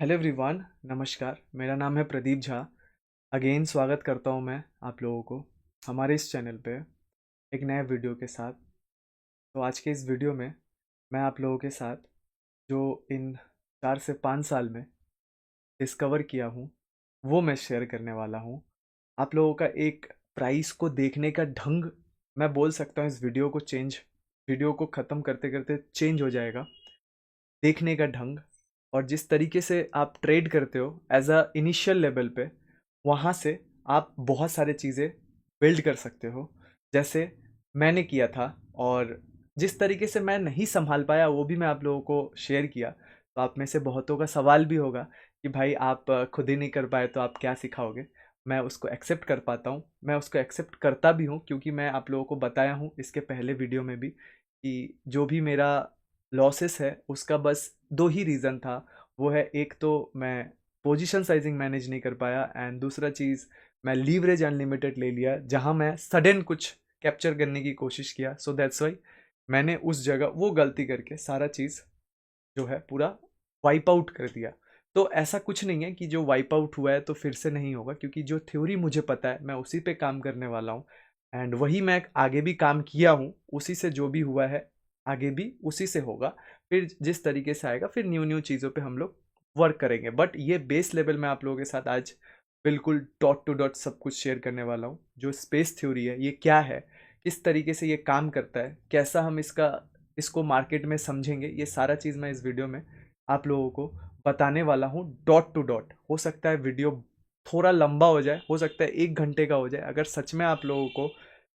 Hello everyone, नमस्कार। मेरा नाम है प्रदीप झा। अगेन स्वागत करता हूं मैं आप लोगों को हमारे इस चैनल पे एक नए वीडियो के साथ। तो आज के इस वीडियो में मैं आप लोगों के साथ जो इन 4 से 5 साल में डिस्कवर किया हूँ वो मैं शेयर करने वाला हूँ। आप लोगों का एक प्राइस को देखने का ढंग, मैं बोल सकता हूँ इस वीडियो को ख़त्म करते करते चेंज हो जाएगा। देखने का ढंग और जिस तरीके से आप ट्रेड करते हो एज अ इनिशियल लेवल पे, वहाँ से आप बहुत सारे चीज़ें बिल्ड कर सकते हो, जैसे मैंने किया था। और जिस तरीके से मैं नहीं संभाल पाया वो भी मैं आप लोगों को शेयर किया। तो आप में से बहुतों का सवाल भी होगा कि भाई आप खुद ही नहीं कर पाए तो आप क्या सिखाओगे। मैं उसको एक्सेप्ट कर पाता हूँ, मैं उसको एक्सेप्ट करता भी हूँ, क्योंकि मैं आप लोगों को बताया हूँ इसके पहले वीडियो में भी कि जो भी मेरा लॉसेस है उसका बस दो ही रीज़न था। वो है, एक तो मैं पोजीशन साइजिंग मैनेज नहीं कर पाया, एंड दूसरा चीज़ मैं लीवरेज अनलिमिटेड ले लिया जहां मैं सडन कुछ कैप्चर करने की कोशिश किया। सो दैट्स वाई मैंने उस जगह वो गलती करके सारा चीज़ जो है पूरा वाइप आउट कर दिया। तो ऐसा कुछ नहीं है कि जो वाइप आउट हुआ है तो फिर से नहीं होगा, क्योंकि जो थ्योरी मुझे पता है मैं उसी पे काम करने वाला हूँ। एंड वही मैं आगे भी काम किया हूँ, उसी से जो भी हुआ है आगे भी उसी से होगा। फिर जिस तरीके से आएगा फिर न्यू न्यू चीज़ों पे हम लोग वर्क करेंगे, बट ये बेस लेवल में आप लोगों के साथ आज बिल्कुल डॉट टू डॉट सब कुछ शेयर करने वाला हूँ। जो स्पेस थ्योरी है ये क्या है, किस तरीके से ये काम करता है, कैसा हम इसको मार्केट में समझेंगे, ये सारा चीज़ मैं इस वीडियो में आप लोगों को बताने वाला हूँ डॉट टू डॉट। हो सकता है वीडियो थोड़ा लंबा हो जाए, हो सकता है 1 घंटे का हो जाए। अगर सच में आप लोगों को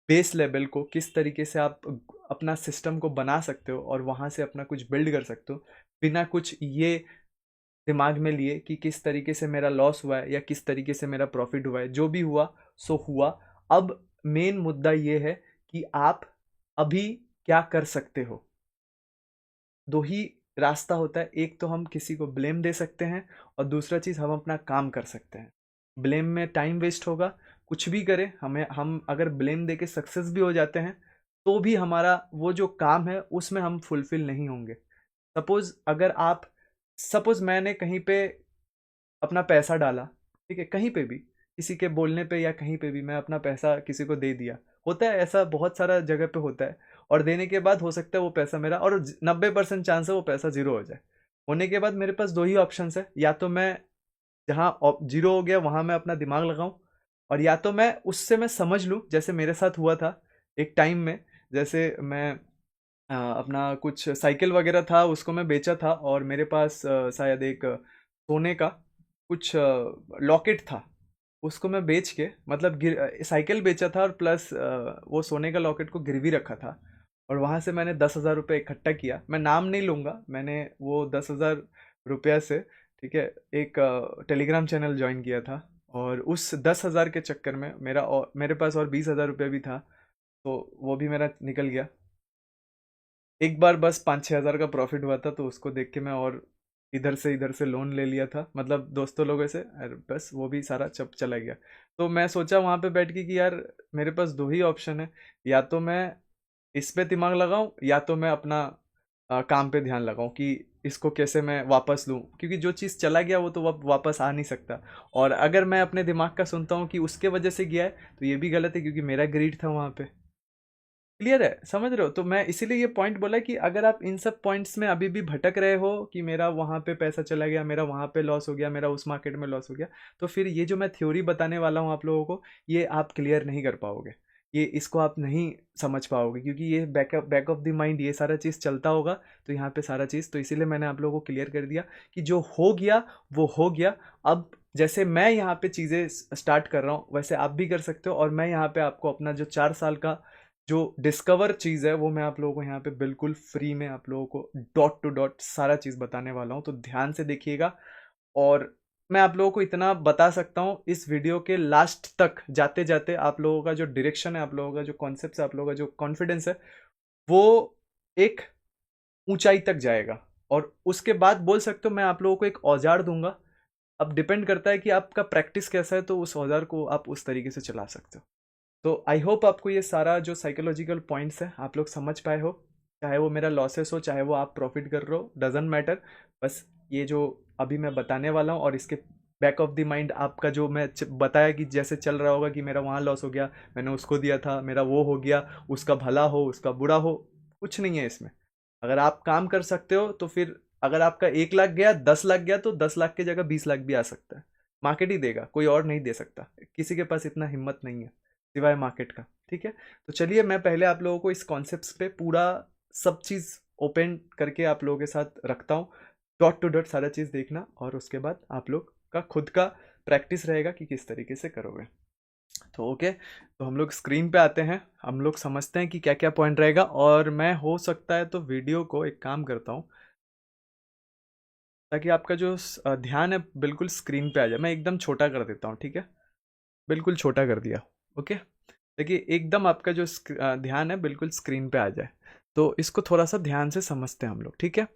बेस लेवल को किस तरीके से आप अपना सिस्टम को बना सकते हो और वहाँ से अपना कुछ बिल्ड कर सकते हो बिना कुछ ये दिमाग में लिए कि किस तरीके से मेरा लॉस हुआ है या किस तरीके से मेरा प्रॉफिट हुआ है, जो भी हुआ सो हुआ। अब मेन मुद्दा ये है कि आप अभी क्या कर सकते हो। दो ही रास्ता होता है, एक तो हम किसी को ब्लेम दे सकते हैं और दूसरा चीज़ हम अपना काम कर सकते हैं। ब्लेम में टाइम वेस्ट होगा, कुछ भी करें हमें, हम अगर ब्लेम दे के सक्सेस भी हो जाते हैं तो भी हमारा वो जो काम है उसमें हम फुलफिल नहीं होंगे। सपोज अगर आप सपोज मैंने कहीं पे अपना पैसा डाला, ठीक है, कहीं पे भी किसी के बोलने पे या कहीं पे भी मैं अपना पैसा किसी को दे दिया। होता है ऐसा, बहुत सारा जगह पे होता है। और देने के बाद हो सकता है वो पैसा मेरा, और 90% चांस है वो पैसा जीरो हो जाए। होने के बाद मेरे पास दो ही ऑप्शन है, या तो मैं जहाँ जीरो हो गया वहाँ मैं अपना दिमाग लगाऊं, और या तो मैं उससे मैं समझ लूँ, जैसे मेरे साथ हुआ था एक टाइम में। जैसे मैं अपना कुछ साइकिल वगैरह था उसको मैं बेचा था, और मेरे पास शायद एक सोने का कुछ लॉकेट था। उसको मैं बेच के, मतलब साइकिल बेचा था और प्लस वो सोने का लॉकेट को गिरवी रखा था। और वहाँ से मैंने 10,000 रुपये इकट्ठा किया। मैं नाम नहीं लूँगा, मैंने वो 10,000 रुपया से, ठीक है, एक टेलीग्राम चैनल ज्वाइन किया था। और उस 10,000 के चक्कर में मेरे पास और 20,000 रुपया भी था, तो वो भी मेरा निकल गया। एक बार बस 5-6 हज़ार का प्रॉफिट हुआ था, तो उसको देख के मैं और इधर से लोन ले लिया था, मतलब दोस्तों लोगों से, और बस वो भी सारा चप चला गया। तो मैं सोचा वहाँ पे बैठ के कि यार मेरे पास दो ही ऑप्शन है, या तो मैं इस पे दिमाग लगाऊं या तो मैं अपना काम पे ध्यान लगाऊं कि इसको कैसे मैं वापस लूं, क्योंकि जो चीज़ चला गया वो तो वापस आ नहीं सकता। और अगर मैं अपने दिमाग का सुनता हूँ कि उसके वजह से गया है, तो ये भी गलत है, क्योंकि मेरा ग्रीड था वहाँ पे। क्लियर है, समझ रहे हो? तो मैं इसीलिए ये पॉइंट बोला कि अगर आप इन सब पॉइंट्स में अभी भी भटक रहे हो कि मेरा वहाँ पे पैसा चला गया, मेरा वहाँ पे लॉस हो गया, मेरा उस मार्केट में लॉस हो गया, तो फिर ये जो मैं थ्योरी बताने वाला हूँ आप लोगों को, ये आप क्लियर नहीं कर पाओगे। ये इसको आप नहीं समझ पाओगे, क्योंकि ये बैक ऑफ द माइंड ये सारा चीज़ चलता होगा। तो यहाँ पे सारा चीज़, तो इसीलिए मैंने आप लोगों को क्लियर कर दिया कि जो हो गया वो हो गया। अब जैसे मैं यहाँ पे चीज़ें स्टार्ट कर रहा हूँ वैसे आप भी कर सकते हो, और मैं यहाँ पे आपको अपना जो 4 साल का जो डिस्कवर चीज़ है वो मैं आप लोगों को यहाँ पे बिल्कुल फ्री में आप लोगों को डॉट टू डॉट सारा चीज़ बताने वाला हूँ। तो ध्यान से देखिएगा। और मैं आप लोगों को इतना बता सकता हूँ, इस वीडियो के लास्ट तक जाते जाते आप लोगों का जो डायरेक्शन है, आप लोगों का जो कॉन्सेप्ट है, आप लोगों का जो कॉन्फिडेंस है, वो एक ऊंचाई तक जाएगा। और उसके बाद बोल सकते हो मैं आप लोगों को एक औजार दूंगा। अब डिपेंड करता है कि आपका प्रैक्टिस कैसा है, तो उस औजार को आप उस तरीके से चला सकते हो। तो आई होप आपको ये सारा जो साइकोलॉजिकल पॉइंट्स है आप लोग समझ पाए हो। चाहे वो मेरा लॉसेस हो, चाहे वो आप प्रॉफिट कर रहे हो, डजेंट मैटर। बस ये जो अभी मैं बताने वाला हूँ, और इसके बैक ऑफ द माइंड आपका जो मैं बताया कि जैसे चल रहा होगा कि मेरा वहाँ लॉस हो गया, मैंने उसको दिया था, मेरा वो हो गया, उसका भला हो उसका बुरा हो, कुछ नहीं है इसमें। अगर आप काम कर सकते हो तो फिर अगर आपका 1 लाख गया 10 लाख गया तो 10 लाख की जगह 20 लाख भी आ सकता है। मार्केट ही देगा, कोई और नहीं दे सकता, किसी के पास इतना हिम्मत नहीं है सिवाय मार्केट का। ठीक है, तो चलिए मैं पहले आप लोगों को इस कॉन्सेप्ट पे पूरा सब चीज़ ओपन करके आप लोगों के साथ रखता हूँ, डॉट टू डॉट सारा चीज़ देखना, और उसके बाद आप लोग का खुद का प्रैक्टिस रहेगा कि किस तरीके से करोगे। तो ओके, तो हम लोग स्क्रीन पे आते हैं, हम लोग समझते हैं कि क्या क्या पॉइंट रहेगा, और मैं हो सकता है तो वीडियो को एक काम करता हूँ ताकि आपका जो ध्यान है बिल्कुल स्क्रीन पे आ जाए। मैं एकदम छोटा कर देता हूँ, ठीक है, बिल्कुल छोटा कर दिया। ओके, देखिए एकदम आपका जो ध्यान है बिल्कुल स्क्रीन पे आ जाए, तो इसको थोड़ा सा ध्यान से समझते हैं हम लोग। ठीक है,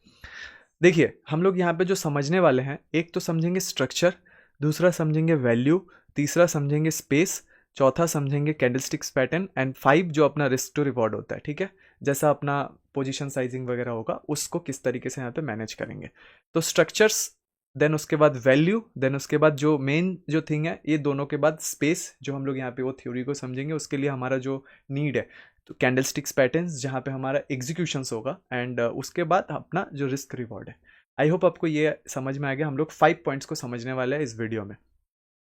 देखिए हम लोग यहाँ पे जो समझने वाले हैं, एक तो समझेंगे स्ट्रक्चर, दूसरा समझेंगे वैल्यू, तीसरा समझेंगे स्पेस, चौथा समझेंगे कैंडलस्टिक्स पैटर्न, एंड 5 जो अपना रिस्क टू रिवॉर्ड होता है। ठीक है, जैसा अपना पोजीशन साइजिंग वगैरह होगा उसको किस तरीके से यहाँ पे मैनेज करेंगे। तो स्ट्रक्चर्स, देन उसके बाद वैल्यू, देन उसके बाद जो मेन जो थिंग है, ये दोनों के बाद स्पेस, जो हम लोग यहाँ पे वो थ्योरी को समझेंगे, उसके लिए हमारा जो नीड है तो कैंडलस्टिक्स पैटर्न्स जहाँ पे हमारा एग्जीक्यूशंस होगा, एंड उसके बाद अपना जो रिस्क रिवॉर्ड है। आई होप आपको ये समझ में आ गया। हम लोग 5 पॉइंट्स को समझने वाले हैं इस वीडियो में।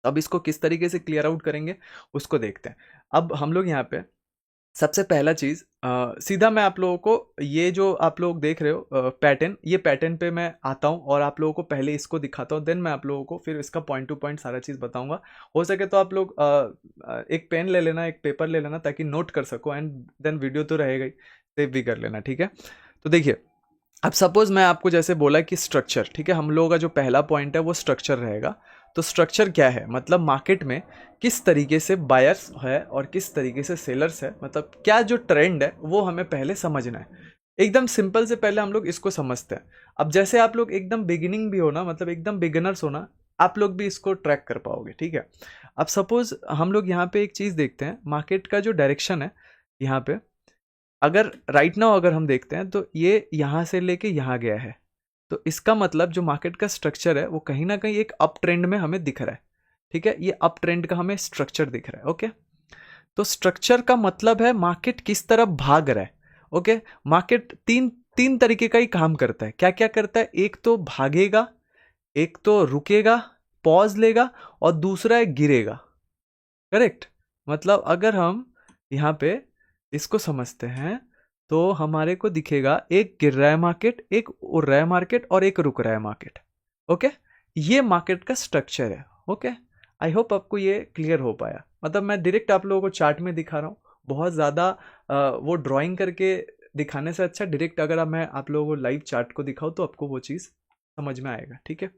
अब इसको किस तरीके से क्लियर आउट करेंगे उसको देखते हैं। अब हम लोग यहाँ पे सबसे पहला चीज़, सीधा मैं आप लोगों को ये जो आप लोग देख रहे हो पैटर्न, ये पैटर्न पे मैं आता हूँ और आप लोगों को पहले इसको दिखाता हूँ, देन मैं आप लोगों को फिर इसका पॉइंट टू पॉइंट सारा चीज़ बताऊंगा। हो सके तो आप लोग एक पेन ले लेना, एक पेपर ले लेना, ताकि नोट कर सको, एंड देन वीडियो तो रहेगा ही, सेव भी कर लेना। ठीक है, तो देखिए अब सपोज मैं आपको जैसे बोला कि स्ट्रक्चर, ठीक है, हम लोगों का जो पहला पॉइंट है वो स्ट्रक्चर रहेगा। तो स्ट्रक्चर क्या है, मतलब मार्केट में किस तरीके से बायर्स है और किस तरीके से सेलर्स है, मतलब क्या जो ट्रेंड है वो हमें पहले समझना है। एकदम सिंपल से पहले हम लोग इसको समझते हैं। अब जैसे आप लोग एकदम बिगिनिंग भी हो ना, मतलब एकदम बिगिनर्स हो ना, आप लोग भी इसको ट्रैक कर पाओगे। ठीक है, अब सपोज हम लोग यहाँ पे एक चीज़ देखते हैं, मार्केट का जो डायरेक्शन है यहाँ पे, अगर राइट नाउ अगर हम देखते हैं तो ये यहाँ से लेके यहाँ गया है, तो इसका मतलब जो मार्केट का स्ट्रक्चर है वो कहीं ना कहीं एक अप ट्रेंड में हमें दिख रहा है। ठीक है, ये अप ट्रेंड का हमें स्ट्रक्चर दिख रहा है। ओके, तो स्ट्रक्चर का मतलब है मार्केट किस तरफ भाग रहा है। ओके, मार्केट तीन तीन तरीके का ही काम करता है। क्या क्या करता है, एक तो भागेगा, एक तो रुकेगा, पॉज लेगा, और दूसरा है गिरेगा। करेक्ट, मतलब अगर हम यहाँ पे इसको समझते हैं तो हमारे को दिखेगा एक गिर रहा है मार्केट, एक उड़ रहा है मार्केट, और एक रुक रहा है मार्केट। ओके, ये मार्केट का स्ट्रक्चर है। ओके, आई होप आपको ये क्लियर हो पाया। मतलब मैं डायरेक्ट आप लोगों को चार्ट में दिखा रहा हूँ, बहुत ज़्यादा वो ड्राइंग करके दिखाने से अच्छा डायरेक्ट अगर मैं आप लोगों को लाइव चार्ट को दिखाऊँ तो आपको वो चीज़ समझ में आएगा। ठीक है,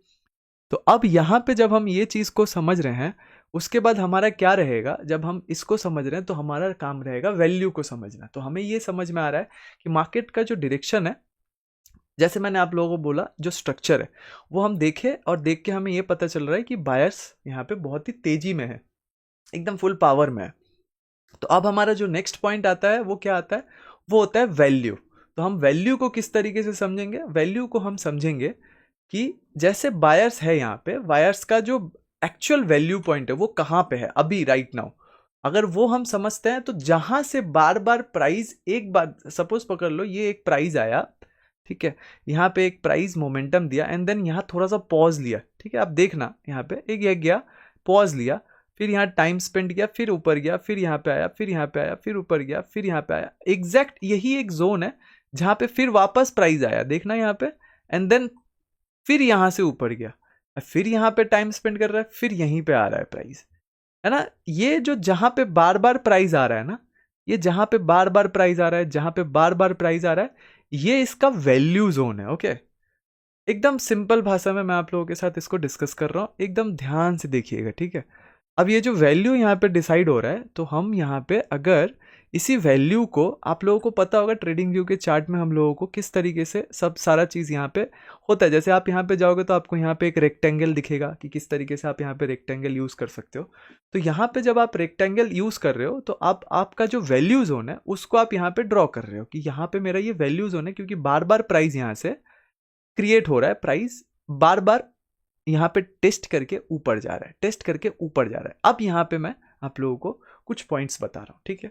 तो अब यहाँ पे जब हम ये चीज़ को समझ रहे हैं, उसके बाद हमारा क्या रहेगा, जब हम इसको समझ रहे हैं तो हमारा काम रहेगा वैल्यू को समझना। तो हमें ये समझ में आ रहा है कि मार्केट का जो डायरेक्शन है, जैसे मैंने आप लोगों को बोला जो स्ट्रक्चर है वो हम देखें, और देख के हमें ये पता चल रहा है कि बायर्स यहाँ पे बहुत ही तेजी में है, एकदम फुल पावर में है। तो अब हमारा जो नेक्स्ट पॉइंट आता है वो क्या आता है, वो होता है वैल्यू। तो हम वैल्यू को किस तरीके से समझेंगे, वैल्यू को हम समझेंगे कि जैसे बायर्स है यहाँ पे, बायर्स का जो एक्चुअल वैल्यू पॉइंट है वो कहाँ पे है अभी राइट नाउ। अगर वो हम समझते हैं तो जहां से बार बार प्राइस, एक बार सपोज पकड़ लो ये एक प्राइस आया, ठीक है, यहाँ पे एक प्राइस मोमेंटम दिया, एंड देन यहाँ थोड़ा सा पॉज लिया। ठीक है, आप देखना यहाँ पे एक ये गया, पॉज लिया, फिर यहाँ टाइम स्पेंड किया, फिर ऊपर गया, फिर यहाँ पे आया, फिर यहाँ पे आया, फिर ऊपर गया, फिर यहाँ पे आया। एग्जैक्ट यही एक जोन है जहाँ पे फिर वापस प्राइस आया, देखना यहाँ पे, एंड देन फिर यहाँ से ऊपर गया, फिर यहाँ पे टाइम स्पेंड कर रहा है, फिर यहीं पे आ रहा है प्राइस, है ना। ये जो जहाँ पे बार बार प्राइस आ रहा है ना, ये जहाँ पे बार बार प्राइस आ रहा है, जहाँ पे बार बार प्राइस आ रहा है, ये इसका वैल्यू जोन है। ओके, एकदम सिंपल भाषा में मैं आप लोगों के साथ इसको डिस्कस कर रहा हूँ, एकदम ध्यान से देखिएगा। ठीक है, अब ये जो वैल्यू यहाँ पे डिसाइड हो रहा है, तो हम यहाँ पे अगर इसी वैल्यू को, आप लोगों को पता होगा ट्रेडिंग व्यू के चार्ट में हम लोगों को किस तरीके से सब सारा चीज़ यहाँ पे होता है। जैसे आप यहाँ पे जाओगे तो आपको यहाँ पे एक रेक्टेंगल दिखेगा कि किस तरीके से आप यहाँ पे रेक्टेंगल यूज़ कर सकते हो। तो यहाँ पे जब आप रेक्टेंगल यूज़ कर रहे हो तो आप आपका जो वैल्यू जोन है उसको आप यहाँ पे ड्रॉ कर रहे हो कि यहाँ पे मेरा ये वैल्यू जोन है, क्योंकि बार बार प्राइस यहाँ से क्रिएट हो रहा है, प्राइस बार बार यहाँ पे टेस्ट करके ऊपर जा रहा है, टेस्ट करके ऊपर जा रहा है। अब यहाँ पे मैं आप लोगों को कुछ पॉइंट्स बता रहा हूँ, ठीक है।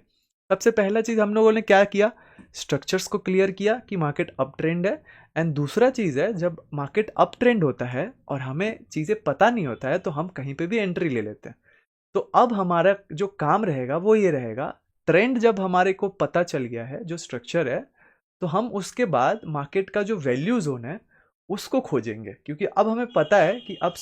सबसे पहला चीज हम लोगों ने क्या किया, स्ट्रक्चर्स को क्लियर किया कि मार्केट अप ट्रेंड है। एंड दूसरा चीज है, जब मार्केट अप ट्रेंड होता है और हमें चीजें पता नहीं होता है तो हम कहीं पे भी एंट्री ले लेते हैं। तो अब हमारा जो काम रहेगा वो ये रहेगा, ट्रेंड जब हमारे को पता चल गया है, जो स्ट्रक्चर है, तो हम उसके बाद मार्केट का जो वैल्यू जोन है उसको खोजेंगे। क्योंकि अब हमें पता है कि अब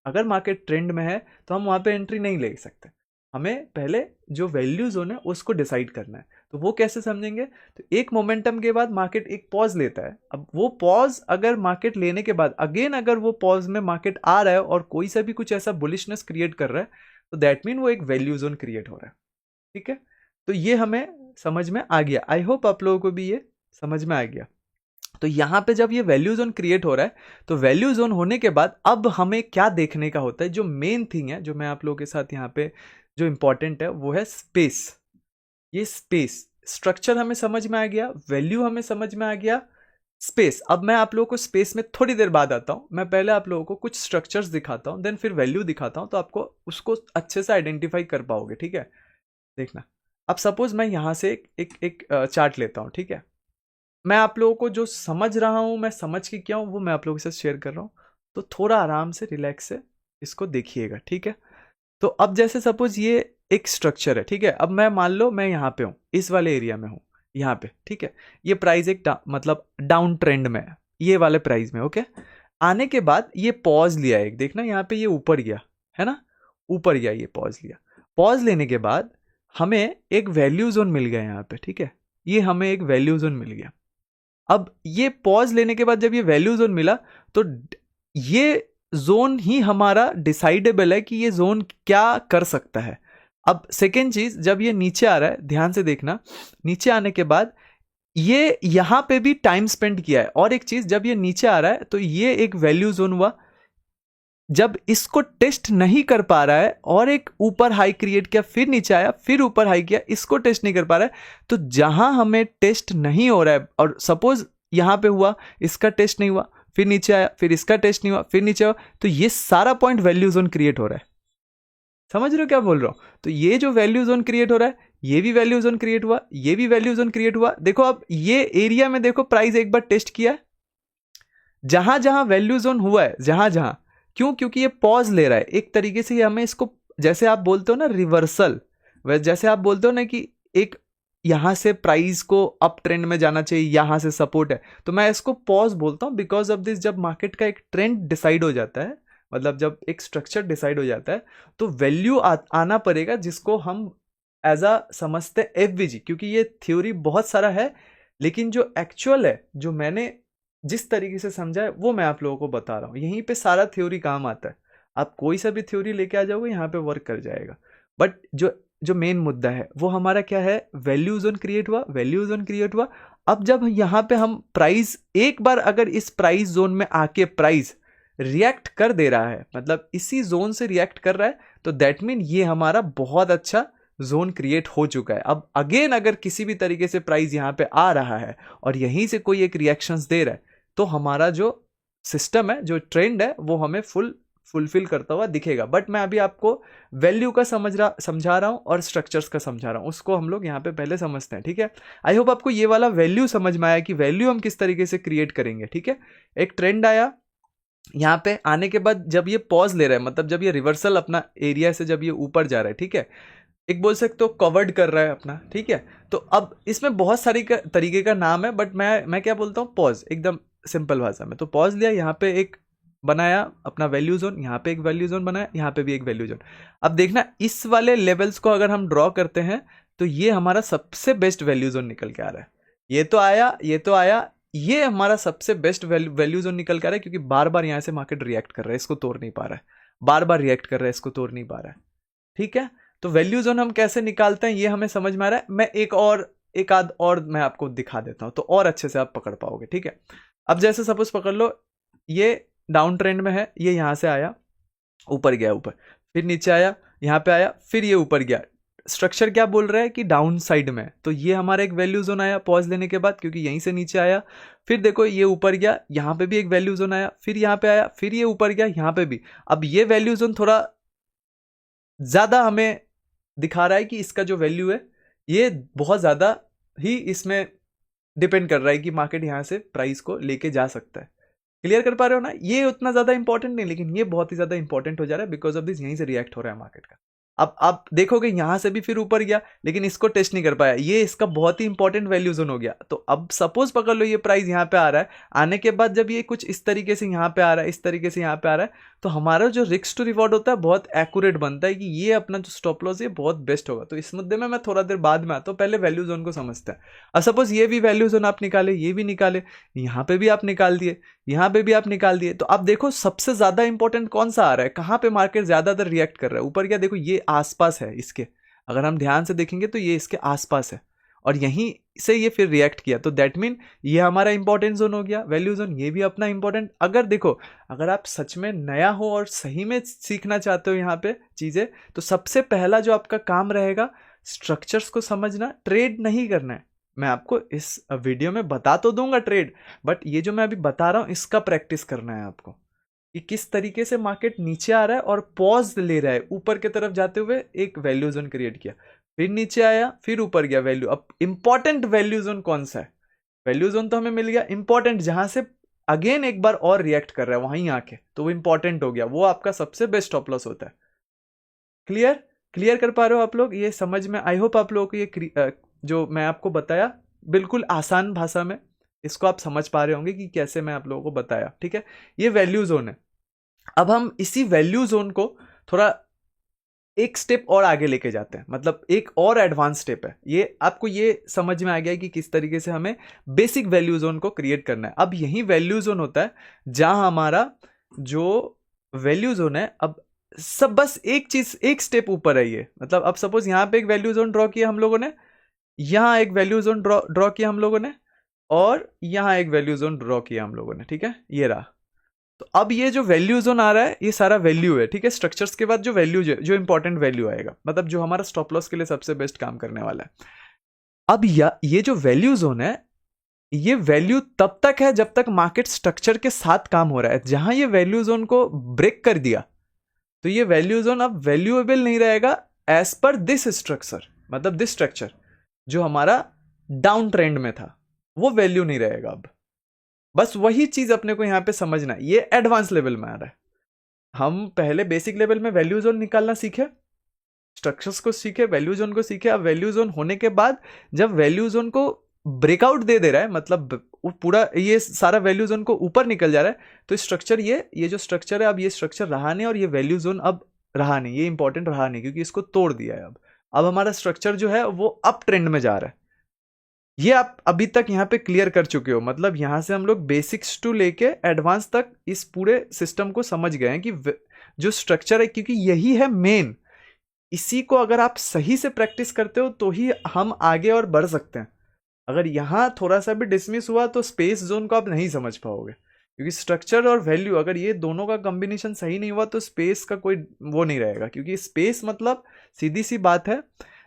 अगर मार्केट ट्रेंड में है तो हम वहां पे एंट्री नहीं ले सकते, हमें पहले जो वैल्यू जोन है उसको डिसाइड करना है। तो वो कैसे समझेंगे, तो एक मोमेंटम के बाद मार्केट एक पॉज लेता है। अब वो पॉज अगर मार्केट लेने के बाद अगेन अगर वो पॉज में मार्केट आ रहा है और कोई सा भी कुछ ऐसा बुलिशनेस क्रिएट कर रहा है, तो दैट मीन वो एक वैल्यू जोन क्रिएट हो रहा है, ठीक है। तो ये हमें समझ में आ गया, आई होप आप लोगों को भी ये समझ में आ गया। तो यहां पे जब ये वैल्यू जोन क्रिएट हो रहा है, तो वैल्यू जोन होने के बाद अब हमें क्या देखने का होता है, जो मेन थिंग है, जो मैं आप लोगों के साथ यहाँ पे जो इंपॉर्टेंट है वो है स्पेस। ये स्पेस स्ट्रक्चर हमें समझ में आ गया, वैल्यू हमें समझ में आ गया, स्पेस। अब मैं आप लोगों को स्पेस में थोड़ी देर बाद आता हूं। मैं पहले आप लोगों को कुछ स्ट्रक्चर्स दिखाता हूं, देन फिर वैल्यू दिखाता हूं, तो आपको उसको अच्छे से आइडेंटिफाई कर पाओगे, ठीक है। देखना, अब सपोज मैं यहां से एक चार्ट लेता हूं, ठीक है। मैं आप लोगों को जो समझ रहा हूं, मैं समझ के क्या हूं, वो मैं आप लोगों के साथ शेयर कर रहा हूं। तो थोड़ा आराम से रिलैक्स से इसको देखिएगा, ठीक है। तो अब जैसे सपोज ये एक स्ट्रक्चर है, ठीक है। अब मैं मान लो मैं यहाँ पे हूँ, इस वाले एरिया में हूँ, यहाँ पे, ठीक है। ये प्राइस एक मतलब डाउन ट्रेंड में है, ये वाले प्राइस में, ओके। आने के बाद ये पॉज लिया एक, देखना यहाँ पे ये ऊपर गया है ना, ऊपर गया, ये पॉज लिया। पॉज लेने के बाद हमें एक वैल्यू जोन मिल गया यहाँ पे, ठीक है। ये हमें एक वैल्यू जोन मिल गया। अब ये पॉज लेने के बाद जब ये वैल्यू जोन मिला, तो ये जोन ही हमारा डिसाइडेबल है कि ये जोन क्या कर सकता है। अब सेकेंड चीज, जब ये नीचे आ रहा है, ध्यान से देखना, नीचे आने के बाद ये यहां पे भी टाइम स्पेंड किया है। और एक चीज, जब ये नीचे आ रहा है तो ये एक वैल्यू जोन हुआ। जब इसको टेस्ट नहीं कर पा रहा है और एक ऊपर हाई क्रिएट किया, फिर नीचे आया, फिर ऊपर हाई किया, इसको टेस्ट नहीं कर पा रहा है, तो जहां हमें टेस्ट नहीं हो रहा है, और सपोज यहां पे हुआ, इसका टेस्ट नहीं हुआ, फिर नीचे आया, फिर इसका टेस्ट नहीं हुआ, फिर नीचे हुआ, तो ये सारा पॉइंट वैल्यू जोन क्रिएट हो रहा है। समझ रहे हो क्या बोल रहा हूं? तो ये जो वैल्यू जोन क्रिएट हो रहा है, ये भी वैल्यू जोन क्रिएट हुआ, ये भी वैल्यू जोन क्रिएट हुआ। देखो अब ये एरिया में देखो, प्राइस एक बार टेस्ट किया है, जहां जहां वैल्यू जोन हुआ है, जहां जहां, क्यों? क्योंकि ये पॉज ले रहा है एक तरीके से। हमें इसको, जैसे आप बोलते हो ना रिवर्सल, जैसे आप बोलते हो ना कि एक यहां से प्राइस को अप ट्रेंड में जाना चाहिए, यहां से सपोर्ट है, तो मैं इसको पॉज बोलता हूं। बिकॉज ऑफ दिस, जब मार्केट का एक ट्रेंड डिसाइड हो जाता है, मतलब जब एक स्ट्रक्चर डिसाइड हो जाता है, तो वैल्यू आना पड़ेगा, जिसको हम एज अ समझते हैं एफवीजी। क्योंकि ये थ्योरी बहुत सारा है, लेकिन जो एक्चुअल है, जो मैंने जिस तरीके से समझा है, वो मैं आप लोगों को बता रहा हूँ। यहीं पे सारा थ्योरी काम आता है। आप कोई सा भी थ्योरी लेके आ जाओगे, यहाँ पे वर्क कर जाएगा। बट जो जो मेन मुद्दा है वो हमारा क्या है, वैल्यू जोन क्रिएट हुआ, वैल्यू जोन क्रिएट हुआ। अब जब यहाँ पे हम प्राइस, एक बार अगर इस प्राइस जोन में आके प्राइस रिएक्ट कर दे रहा है, मतलब इसी जोन से रिएक्ट कर रहा है, तो दैट मीन ये हमारा बहुत अच्छा जोन क्रिएट हो चुका है। अब अगेन अगर किसी भी तरीके से प्राइस यहाँ पे आ रहा है और यहीं से कोई एक रिएक्शंस दे रहा है, तो हमारा जो सिस्टम है, जो ट्रेंड है, वो हमें फुलफिल करता हुआ दिखेगा। बट मैं अभी आपको वैल्यू का समझा रहा हूं और स्ट्रक्चर्स का समझा रहा हूं, उसको हम लोग यहाँ पे पहले समझते हैं, ठीक है। आई होप आपको ये वाला वैल्यू समझ में आया कि वैल्यू हम किस तरीके से क्रिएट करेंगे, ठीक है। एक ट्रेंड आया, यहाँ पे आने के बाद जब ये पॉज ले रहा है, मतलब जब ये रिवर्सल अपना एरिया से जब ये ऊपर जा रहा है, ठीक है, एक बोल सकते हो कवर्ड कर रहा है अपना, ठीक है। तो अब इसमें बहुत सारी तरीके का नाम है, बट मैं क्या बोलता हूँ, पॉज, एकदम सिंपल भाषा में। तो पॉज लिया, यहाँ पे एक बनाया अपना वैल्यू जोन, यहाँ पे एक वैल्यू जोन बनाया, यहाँ पे भी एक वैल्यू जोन। अब देखना, इस वाले लेवल्स को अगर हम ड्रॉ करते हैं, तो ये हमारा सबसे बेस्ट वैल्यू जोन निकल के आ रहा है। ये तो आया, ये तो आया, ये हमारा सबसे बेस्ट वैल्यू जोन निकल के आ रहा है, क्योंकि बार बार यहाँ से मार्केट रिएक्ट कर रहा है, इसको तोड़ नहीं पा रहा है, बार बार रिएक्ट कर रहा है, इसको तोड़ नहीं पा रहा है, ठीक है। तो वैल्यू जोन हम कैसे निकालते हैं, ये हमें समझ में आ रहा है। मैं एक आध और मैं आपको दिखा देता हूं, तो और अच्छे से आप पकड़ पाओगे, ठीक है। अब जैसे सपोज पकड़ लो, ये डाउन ट्रेंड में है, ये यहां से आया, ऊपर गया, ऊपर, फिर नीचे आया, यहां पे आया, फिर ये ऊपर गया, स्ट्रक्चर क्या बोल रहा है कि डाउन साइड में, तो ये हमारा एक वैल्यू जोन आया पॉज लेने के बाद, क्योंकि यहीं से नीचे आया, फिर देखो ये ऊपर गया, यहाँ पे भी एक वैल्यू जोन आया, फिर यहाँ पे आया, फिर ये ऊपर गया, यहाँ पे भी। अब ये वैल्यू जोन थोड़ा ज्यादा हमें दिखा रहा है कि इसका जो वैल्यू है ये बहुत ज्यादा ही इसमें डिपेंड कर रहा है कि मार्केट यहाँ से प्राइस को लेके जा सकता है। क्लियर कर पा रहे हो ना? ये उतना ज्यादा इंपॉर्टेंट नहीं, लेकिन ये बहुत ही ज्यादा इंपॉर्टेंट हो जा रहा है बिकॉज ऑफ दिस, यहीं से रिएक्ट हो रहा है मार्केट का। अब आप देखोगे यहां से भी फिर ऊपर गया, लेकिन इसको टेस्ट नहीं कर पाया, ये इसका बहुत ही इंपॉर्टेंट वैल्यू जोन हो गया। तो अब सपोज पकड़ लो ये प्राइस यहाँ पे आ रहा है, आने के बाद जब ये कुछ इस तरीके से यहाँ पे आ रहा है, इस तरीके से यहाँ पे आ रहा है, तो हमारा जो रिस्क टू रिवॉर्ड होता है बहुत एक्यूरेट बनता है कि ये अपना जो स्टॉप लॉस है बहुत बेस्ट होगा। तो इस मुद्दे में मैं थोड़ा देर बाद में आता हूँ, पहले वैल्यू जोन को समझते हैं। अब सपोज ये भी वैल्यू जोन आप निकाले, ये भी निकाले, यहाँ पे भी आप निकाल दिए, यहाँ पे भी आप निकाल दिए, तो आप देखो सबसे ज्यादा इंपॉर्टेंट कौन सा आ रहा है, कहाँ पे मार्केट ज्यादातर रिएक्ट कर रहा है? ऊपर क्या देखो, ये आसपास है इसके, अगर हम ध्यान से देखेंगे तो ये इसके आसपास है, और यहीं से ये फिर रिएक्ट किया, तो दैट मीन ये हमारा इंपॉर्टेंट जोन हो गया, वैल्यू जोन। ये भी अपना इंपॉर्टेंट, अगर देखो अगर आप सच में नया हो और सही में सीखना चाहते हो यहाँ पे चीजें, तो सबसे पहला जो आपका काम रहेगा स्ट्रक्चर्स को समझना, ट्रेड नहीं करना है। मैं आपको इस वीडियो में बता तो दूंगा ट्रेड, बट ये जो मैं अभी बता रहा हूँ इसका प्रैक्टिस करना है आपको, कि किस तरीके से मार्केट नीचे आ रहा है और पॉज ले रहा है, ऊपर की तरफ जाते हुए एक वैल्यू जोन क्रिएट किया, फिर नीचे आया, फिर ऊपर गया वैल्यू। अब इंपॉर्टेंट वैल्यू जोन कौन सा है? वैल्यू जोन तो हमें मिल गया इंपॉर्टेंट, जहां से अगेन एक बार और रिएक्ट कर रहा है वहीं आके, तो वो इंपॉर्टेंट हो गया, वो आपका सबसे बेस्ट स्टॉप लॉस होता है। क्लियर? क्लियर कर पा रहे हो आप लोग? ये समझ में, आई होप आप लोगों को ये जो मैं आपको बताया बिल्कुल आसान भाषा में इसको आप समझ पा रहे होंगे कि कैसे मैं आप लोगों को बताया। ठीक है, ये वैल्यू जोन है। अब हम इसी वैल्यू जोन को थोड़ा एक स्टेप और आगे लेके जाते हैं, मतलब एक और एडवांस स्टेप है। ये आपको ये समझ में आ गया कि किस तरीके से हमें बेसिक वैल्यू जोन को क्रिएट करना है। अब यही वैल्यू जोन होता है जहां हमारा जो वैल्यू जोन है, अब सब बस एक चीज, एक स्टेप ऊपर है ये, मतलब अब सपोज यहां पे एक वैल्यू जोन ड्रॉ किया हम लोगों ने, यहां एक वैल्यू जोन ड्रॉ किया हम लोगों ने, और यहां एक वैल्यू जोन ड्रॉ किया हम लोगों ने। ठीक है, ये रहा। तो अब ये जो वैल्यू जोन आ रहा है ये सारा वैल्यू है। ठीक है, स्ट्रक्चर्स के बाद जो वैल्यू जो इंपॉर्टेंट वैल्यू आएगा, मतलब जो हमारा स्टॉप लॉस के लिए सबसे बेस्ट काम करने वाला है। अब ये जो वैल्यू जोन है, ये वैल्यू तब तक है जब तक मार्केट स्ट्रक्चर के साथ काम हो रहा है। जहां ये वैल्यू जोन को ब्रेक कर दिया, तो ये वैल्यू जोन अब वैल्यूएबल नहीं रहेगा एज पर दिस स्ट्रक्चर, मतलब दिस स्ट्रक्चर जो हमारा डाउन ट्रेंड में था, वो वैल्यू नहीं रहेगा अब। बस वही चीज अपने को यहां पे समझना है, ये एडवांस लेवल में आ रहा है। हम पहले बेसिक लेवल में वैल्यू जोन निकालना सीखे, स्ट्रक्चर्स को सीखे, वैल्यू जोन को सीखे। अब वैल्यू जोन होने के बाद जब वैल्यू जोन को ब्रेकआउट दे रहा है, मतलब पूरा ये सारा वैल्यू जोन को ऊपर निकल जा रहा है, तो स्ट्रक्चर ये जो स्ट्रक्चर है, अब ये स्ट्रक्चर रहा नहीं, और ये वैल्यू जोन अब रहा नहीं, ये इंपॉर्टेंट रहा नहीं, क्योंकि इसको तोड़ दिया है। अब हमारा स्ट्रक्चर जो है वो अप ट्रेंड में जा रहा है। ये आप अभी तक यहाँ पे क्लियर कर चुके हो, मतलब यहां से हम लोग बेसिक्स टू लेके एडवांस तक इस पूरे सिस्टम को समझ गए हैं कि जो स्ट्रक्चर है, क्योंकि यही है मेन, इसी को अगर आप सही से प्रैक्टिस करते हो तो ही हम आगे और बढ़ सकते हैं। अगर यहाँ थोड़ा सा भी डिसमिस हुआ तो स्पेस जोन को आप नहीं समझ पाओगे, क्योंकि स्ट्रक्चर और वैल्यू अगर ये दोनों का कॉम्बिनेशन सही नहीं हुआ तो स्पेस का कोई वो नहीं रहेगा। क्योंकि स्पेस मतलब सीधी सी बात है,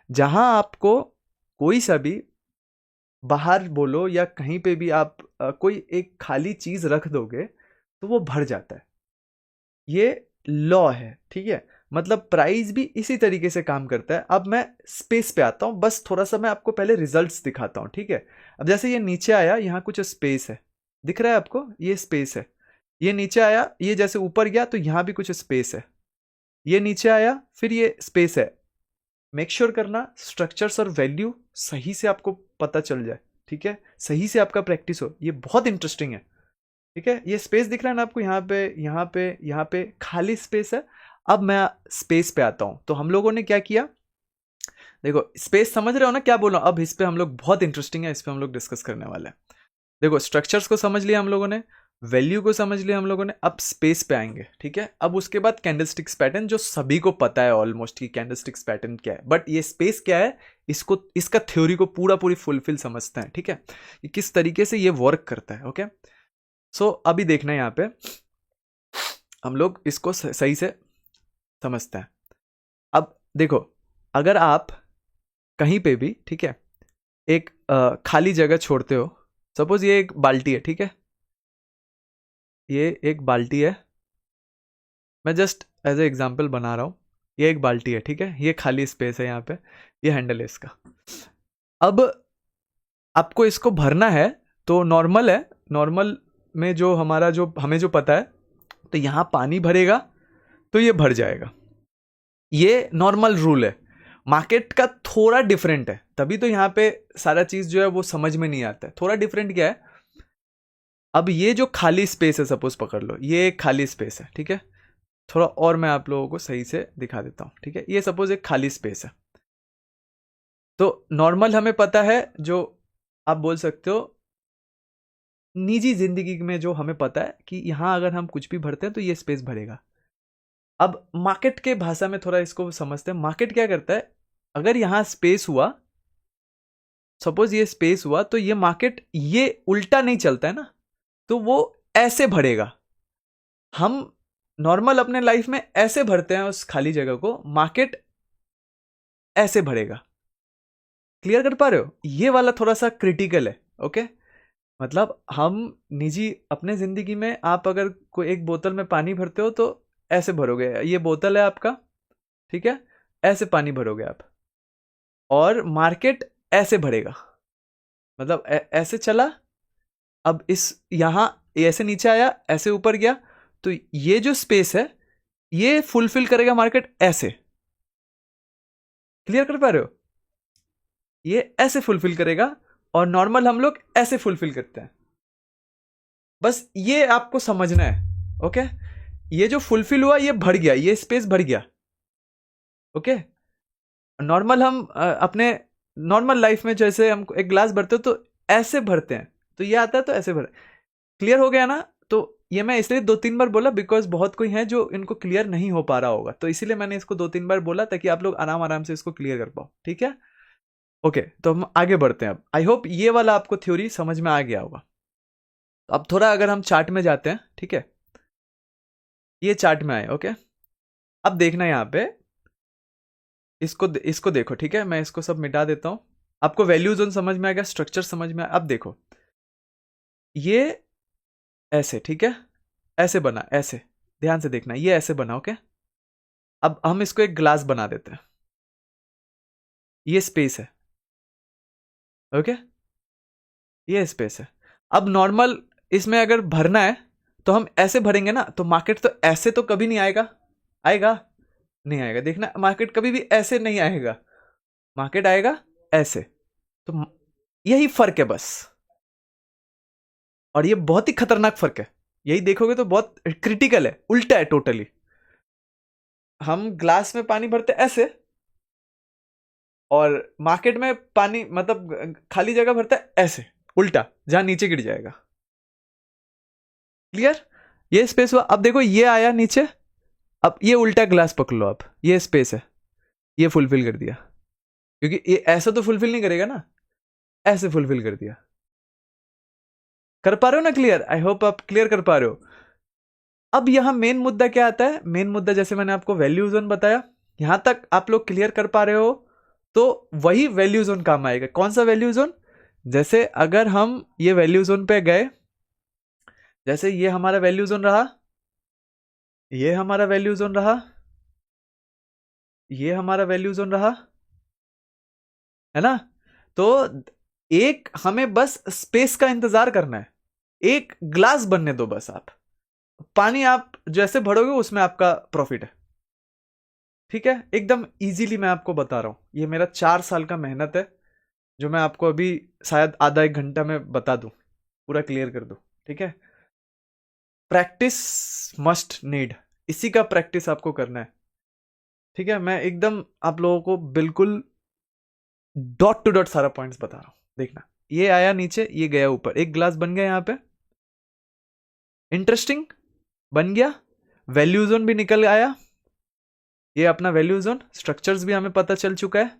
जहां आपको कोई सा भी बाहर बोलो या कहीं पे भी आप कोई एक खाली चीज रख दोगे तो वो भर जाता है, ये लॉ है। ठीक है, मतलब प्राइस भी इसी तरीके से काम करता है। अब मैं स्पेस पे आता हूं, बस थोड़ा सा मैं आपको पहले रिजल्ट्स दिखाता हूं। ठीक है, अब जैसे ये नीचे आया, यहाँ कुछ स्पेस है, दिख रहा है आपको, ये स्पेस है। ये नीचे आया, ये जैसे ऊपर गया तो यहाँ भी कुछ स्पेस है, ये नीचे आया, फिर ये स्पेस है। मेक श्योर करना स्ट्रक्चर्स और वैल्यू सही से आपको पता चल जाए। ठीक है, सही से आपका प्रैक्टिस हो, ये बहुत इंटरेस्टिंग है। ठीक है, ये स्पेस दिख रहा है ना आपको, यहाँ पे यहाँ पे यहाँ पे खाली स्पेस है। अब मैं स्पेस पे आता हूं, तो हम लोगों ने क्या किया, देखो स्पेस समझ रहे हो ना क्या बोला। अब इस पे हम लोग, बहुत इंटरेस्टिंग है, इस पे हम लोग डिस्कस करने वाले हैं। देखो स्ट्रक्चर्स को समझ लिया हम लोगों ने, वैल्यू को समझ लिया हम लोगों ने, अब स्पेस पे आएंगे। ठीक है, अब उसके बाद कैंडलस्टिक्स पैटर्न, जो सभी को पता है ऑलमोस्ट कि कैंडलस्टिक्स पैटर्न क्या है, बट ये स्पेस क्या है, इसको, इसका थ्योरी को पूरी फुलफिल समझते हैं। ठीक है, कि किस तरीके से ये वर्क करता है। ओके, सो अभी देखना है, यहाँ पे हम लोग इसको सही से समझते हैं। अब देखो, अगर आप कहीं पे भी, ठीक है, एक खाली जगह छोड़ते हो, सपोज ये एक बाल्टी है, ठीक है, ये एक बाल्टी है, मैं जस्ट एज ए एग्जाम्पल बना रहा हूँ, ये एक बाल्टी है, ठीक है, ये खाली स्पेस है यहाँ पे, ये हैंडल है इसका। अब आपको इसको भरना है, तो नॉर्मल है, नॉर्मल में जो हमारा जो हमें जो पता है, तो यहाँ पानी भरेगा तो ये भर जाएगा, ये नॉर्मल रूल है। मार्केट का थोड़ा डिफरेंट है, तभी तो यहाँ पे सारा चीज जो है वो समझ में नहीं आता है। थोड़ा डिफरेंट क्या है, अब ये जो खाली स्पेस है, सपोज पकड़ लो, ये एक खाली स्पेस है, ठीक है, थोड़ा और मैं आप लोगों को सही से दिखा देता हूं, ठीक है, ये सपोज एक खाली स्पेस है। तो नॉर्मल हमें पता है, जो आप बोल सकते हो निजी जिंदगी में, जो हमें पता है कि यहां अगर हम कुछ भी भरते हैं तो ये स्पेस भरेगा। अब मार्केट के भाषा में थोड़ा इसको समझते हैं। मार्केट क्या करता है, अगर यहां स्पेस हुआ, सपोज ये स्पेस हुआ, तो ये मार्केट ये उल्टा नहीं चलता है ना, तो वो ऐसे भरेगा। हम नॉर्मल अपने लाइफ में ऐसे भरते हैं उस खाली जगह को, मार्केट ऐसे भरेगा। क्लियर कर पा रहे हो? ये वाला थोड़ा सा क्रिटिकल है, ओके। मतलब हम निजी अपने जिंदगी में, आप अगर कोई एक बोतल में पानी भरते हो तो ऐसे भरोगे, ये बोतल है आपका, ठीक है, ऐसे पानी भरोगे आप, और मार्केट ऐसे भरेगा, मतलब ऐसे चला, अब इस यहां ऐसे नीचे आया, ऐसे ऊपर गया, तो ये जो स्पेस है ये फुलफिल करेगा मार्केट ऐसे। क्लियर कर पा रहे हो? ये ऐसे फुलफिल करेगा, और नॉर्मल हम लोग ऐसे फुलफिल करते हैं। बस ये आपको समझना है, ओके। ये जो फुलफिल हुआ ये भर गया, ये स्पेस भर गया, ओके। नॉर्मल हम अपने नॉर्मल लाइफ में जैसे हम एक ग्लास भरते हो तो ऐसे भरते हैं, तो ये आता है तो ऐसे भर। क्लियर हो गया ना? तो ये मैं इसलिए 2-3 बार बोला बिकॉज बहुत कोई है जो इनको क्लियर नहीं हो पा रहा होगा, तो इसीलिए मैंने इसको 2-3 बार बोला ताकि आप लोग आराम आराम से इसको क्लियर कर पाओ, ठीक है। ओके, तो हम आगे बढ़ते हैं। अब आई होप ये वाला आपको थ्योरी समझ में आ गया होगा। अब थोड़ा अगर हम चार्ट में जाते हैं, ठीक है, ये चार्ट में आए, ओके। अब देखना यहाँ पे, इसको देखो, ठीक है, मैं इसको सब मिटा देता हूं, आपको वैल्यू जोन समझ में आ गया, स्ट्रक्चर समझ में आया। अब देखो ये ऐसे, ठीक है, ऐसे बना, ऐसे ध्यान से देखना, ये ऐसे बना, ओके। अब हम इसको एक ग्लास बना देते हैं, ये स्पेस है, ओके, ये स्पेस है। अब नॉर्मल इसमें अगर भरना है तो हम ऐसे भरेंगे ना, तो मार्केट तो ऐसे तो कभी नहीं आएगा, आएगा नहीं आएगा, देखना मार्केट कभी भी ऐसे नहीं आएगा, मार्केट आएगा ऐसे। तो यही फर्क है बस, और ये बहुत ही खतरनाक फर्क है, यही देखोगे तो बहुत क्रिटिकल है, उल्टा है टोटली। हम ग्लास में पानी भरते ऐसे, और मार्केट में पानी मतलब खाली जगह भरता है ऐसे, उल्टा, जहां नीचे गिर जाएगा। क्लियर? ये स्पेस हुआ। अब देखो ये आया नीचे, अब ये उल्टा ग्लास पकड़ लो आप, ये स्पेस है, ये फुलफिल कर दिया, क्योंकि ये ऐसा तो फुलफिल नहीं करेगा ना, ऐसे फुलफिल कर दिया। कर पा रहे हो ना क्लियर? आई होप आप क्लियर कर पा रहे हो। अब यहां मेन मुद्दा क्या आता है? मेन मुद्दा जैसे मैंने आपको वैल्यू जोन बताया, यहां तक आप लोग क्लियर कर पा रहे हो, तो वही वैल्यू जोन काम आएगा। कौन सा वैल्यू जोन? जैसे अगर हम ये वैल्यू जोन पे गए, जैसे ये हमारा वैल्यू जोन रहा, ये हमारा वैल्यू जोन रहा, ये हमारा वैल्यू जोन रहा, है ना। तो एक हमें बस स्पेस का इंतजार करना है, एक ग्लास बनने दो बस। आप पानी आप जैसे भरोगे उसमें आपका प्रॉफिट है, ठीक है। एकदम इजीली मैं आपको बता रहा हूं, ये मेरा 4 साल का मेहनत है, जो मैं आपको अभी शायद आधा 1 घंटा में बता दूं, पूरा क्लियर कर दूं, ठीक है। प्रैक्टिस मस्ट नीड, इसी का प्रैक्टिस आपको करना है, ठीक है। मैं एकदम आप लोगों को बिल्कुल डॉट टू डॉट सारा पॉइंट्स बता रहा हूं। देखना, ये आया नीचे, ये गया ऊपर, एक ग्लास बन गया यहां पे, इंटरेस्टिंग बन गया, वैल्यू जोन भी निकल आया, ये अपना वैल्यू जोन, स्ट्रक्चर्स भी हमें पता चल चुका है।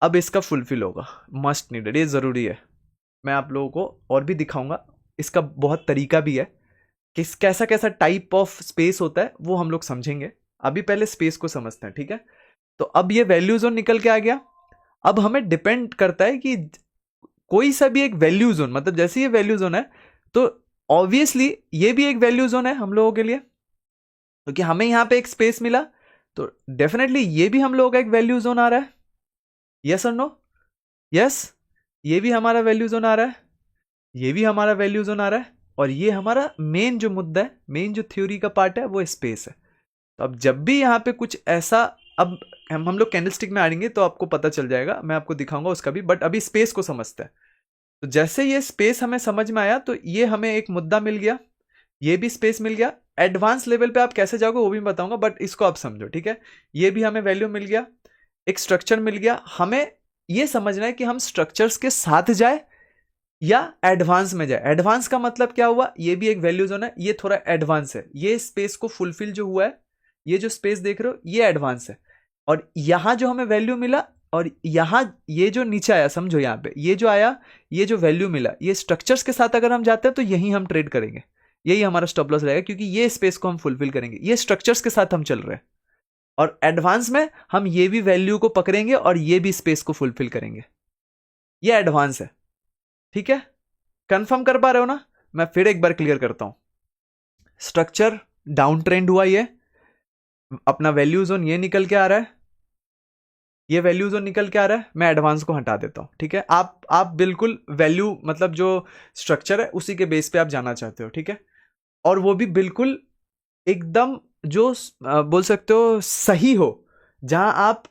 अब इसका फुलफिल होगा, मस्ट नीडेड, ये जरूरी है। मैं आप लोगों को और भी दिखाऊंगा, इसका बहुत तरीका भी है, किस कैसा कैसा टाइप ऑफ स्पेस होता है वो हम लोग समझेंगे। अभी पहले स्पेस को समझते हैं, ठीक है। तो अब ये वैल्यू जोन निकल के आ गया। अब हमें डिपेंड करता है कि कोई सा भी एक वैल्यू जोन, मतलब जैसे ये वैल्यू जोन है तो ऑब्वियसली ये भी एक वैल्यू जोन है हम लोगों के लिए, क्योंकि हमें यहां पे एक स्पेस मिला, तो डेफिनेटली ये भी हम लोगों का एक वैल्यू जोन आ रहा है। यस और नो? यस, ये भी हमारा वैल्यू जोन आ रहा है, ये भी हमारा वैल्यू जोन आ रहा है, और ये हमारा मेन जो मुद्दा है, मेन जो थ्योरी का पार्ट है वो स्पेस है। तो अब जब भी यहाँ पे कुछ ऐसा, अब हम लोग कैंडलस्टिक में आएंगे तो आपको पता चल जाएगा, मैं आपको दिखाऊंगा उसका भी, बट अभी स्पेस को समझते हैं। तो जैसे ये स्पेस हमें समझ में आया तो ये हमें एक मुद्दा मिल गया, ये भी स्पेस मिल गया। एडवांस लेवल पे आप कैसे जाओगे वो भी बताऊंगा, बट इसको आप समझो, ठीक है। ये भी हमें वैल्यू मिल गया, एक स्ट्रक्चर मिल गया। हमें ये समझना है कि हम स्ट्रक्चर्स के साथ जाए या एडवांस में जाए। एडवांस का मतलब क्या हुआ, ये भी एक वैल्यू जोन है, ये थोड़ा एडवांस है, ये स्पेस को फुलफिल जो हुआ है, ये जो स्पेस देख रहे हो ये एडवांस है। और यहां जो हमें वैल्यू मिला और यहां ये जो नीचे आया, समझो यहां पे ये जो आया, ये जो वैल्यू मिला, ये स्ट्रक्चर्स के साथ अगर हम जाते हैं तो यही हम ट्रेड करेंगे, यही हमारा स्टॉप लॉस रहेगा, क्योंकि ये स्पेस को हम फुलफिल करेंगे, ये स्ट्रक्चर्स के साथ हम चल रहे हैं। और एडवांस में हम ये भी वैल्यू को पकड़ेंगे और ये भी स्पेस को फुलफिल करेंगे, ये एडवांस है, ठीक है। कंफर्म कर पा रहे हो ना? मैं फिर एक बार क्लियर करता हूं। स्ट्रक्चर डाउन ट्रेंड हुआ, ये अपना वैल्यू जोन ये निकल के आ रहा है, ये वैल्यू जोन निकल के आ रहा है, मैं एडवांस को हटा देता हूं, ठीक है। आप बिल्कुल वैल्यू, मतलब जो स्ट्रक्चर है उसी के बेस पे आप जाना चाहते हो, ठीक है। और वो भी बिल्कुल एकदम जो बोल सकते हो सही हो, जहां आप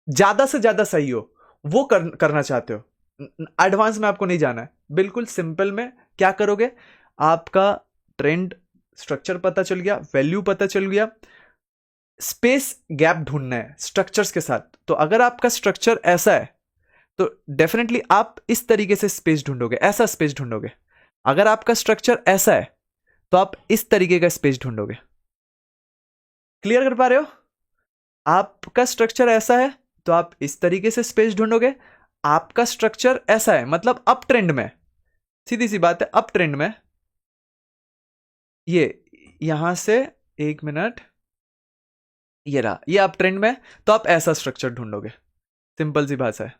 ज्यादा से ज्यादा सही हो वो करना चाहते हो। एडवांस में आपको नहीं जाना है, बिल्कुल सिंपल में क्या करोगे, आपका ट्रेंड स्ट्रक्चर पता चल गया, वैल्यू पता चल गया, स्पेस गैप ढूंढना है स्ट्रक्चर्स के साथ। तो अगर आपका स्ट्रक्चर ऐसा है तो डेफिनेटली आप इस तरीके से स्पेस ढूंढोगे, ऐसा स्पेस ढूंढोगे। अगर आपका स्ट्रक्चर ऐसा है तो आप इस तरीके का स्पेस ढूंढोगे। क्लियर कर पा रहे हो? आपका स्ट्रक्चर ऐसा है तो आप इस तरीके से स्पेस ढूंढोगे। आपका स्ट्रक्चर ऐसा है, मतलब अप ट्रेंड में, सीधी सी बात है, अप ट्रेंड में, ये यहां से, एक मिनट, ये रहा, ये अप ट्रेंड में, तो आप ऐसा स्ट्रक्चर ढूंढोगे। सिंपल सी भाषा है,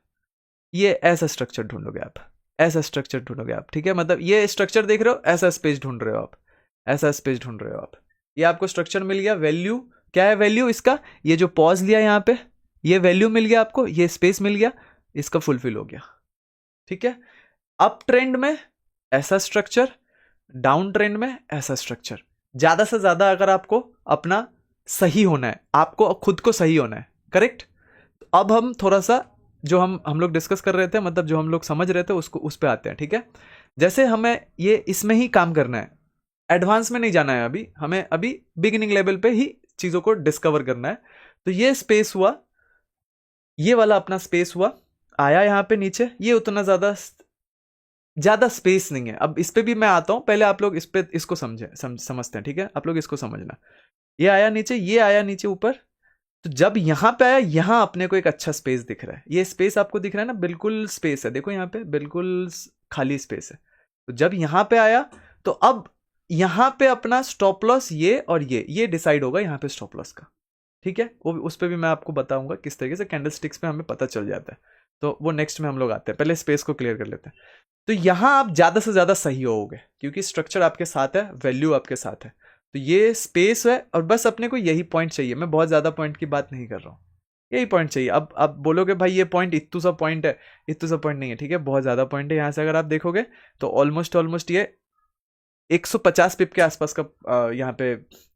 ये ऐसा स्ट्रक्चर ढूंढोगे आप, ऐसा स्ट्रक्चर ढूंढोगे आप, ठीक है। मतलब ये स्ट्रक्चर देख रहे हो, ऐसा स्पेस ढूंढ रहे हो आप, ऐसा स्पेस ढूंढ रहे हो आप। ये आपको स्ट्रक्चर मिल गया। वैल्यू क्या है, वैल्यू इसका, ये जो पॉज लिया यहां पे, ये वैल्यू मिल गया आपको, ये स्पेस मिल गया, इसका फुलफिल हो गया, ठीक है। अप ट्रेंड में ऐसा स्ट्रक्चर, डाउन ट्रेंड में ऐसा स्ट्रक्चर। ज्यादा से ज्यादा अगर आपको अपना सही होना है, आपको खुद को सही होना है, करेक्ट। अब हम थोड़ा सा जो हम लोग डिस्कस कर रहे थे, मतलब जो हम लोग समझ रहे थे उसको, उस पे आते हैं, ठीक है। जैसे हमें ये इसमें ही काम करना है, एडवांस में नहीं जाना है अभी, हमें अभी बिगिनिंग लेवल पे ही चीजों को डिस्कवर करना है। तो ये स्पेस हुआ, ये वाला अपना स्पेस हुआ, आया यहाँ पे नीचे, ये उतना ज्यादा स्पेस नहीं है। अब इस पे भी मैं आता हूं, पहले आप लोग इस पे इसको समझते हैं, ठीक है। आप लोग इसको समझना, ये आया नीचे, ये आया नीचे ऊपर। तो जब यहां पे आया, यहां अपने को एक अच्छा स्पेस दिख रहा है, ये स्पेस आपको दिख रहा है ना, बिल्कुल स्पेस है, देखो यहां पे बिल्कुल खाली स्पेस है। तो जब यहां पे आया तो अब यहां पे अपना स्टॉप लॉस ये और ये डिसाइड होगा यहां पे स्टॉप लॉस का, ठीक है। वो उस पर भी मैं आपको बताऊंगा किस तरीके से कैंडल स्टिक्स पे हमें पता चल जाता है। तो वो नेक्स्ट में हम लोग आते हैं, पहले स्पेस को क्लियर कर लेते हैं। तो यहां आप ज्यादा से ज्यादा सही होगे, क्योंकि स्ट्रक्चर आपके साथ है, वैल्यू आपके साथ है। तो ये स्पेस है, और बस अपने को यही पॉइंट चाहिए, मैं बहुत ज्यादा पॉइंट की बात नहीं कर रहा हूँ, यही पॉइंट चाहिए। अब बोलोगे भाई ये पॉइंट इतू सा पॉइंट है, इतू सा पॉइंट नहीं है, ठीक है, बहुत ज्यादा पॉइंट है। यहाँ से अगर आप देखोगे तो ऑलमोस्ट ये 150 पिप के आसपास का यहाँ पे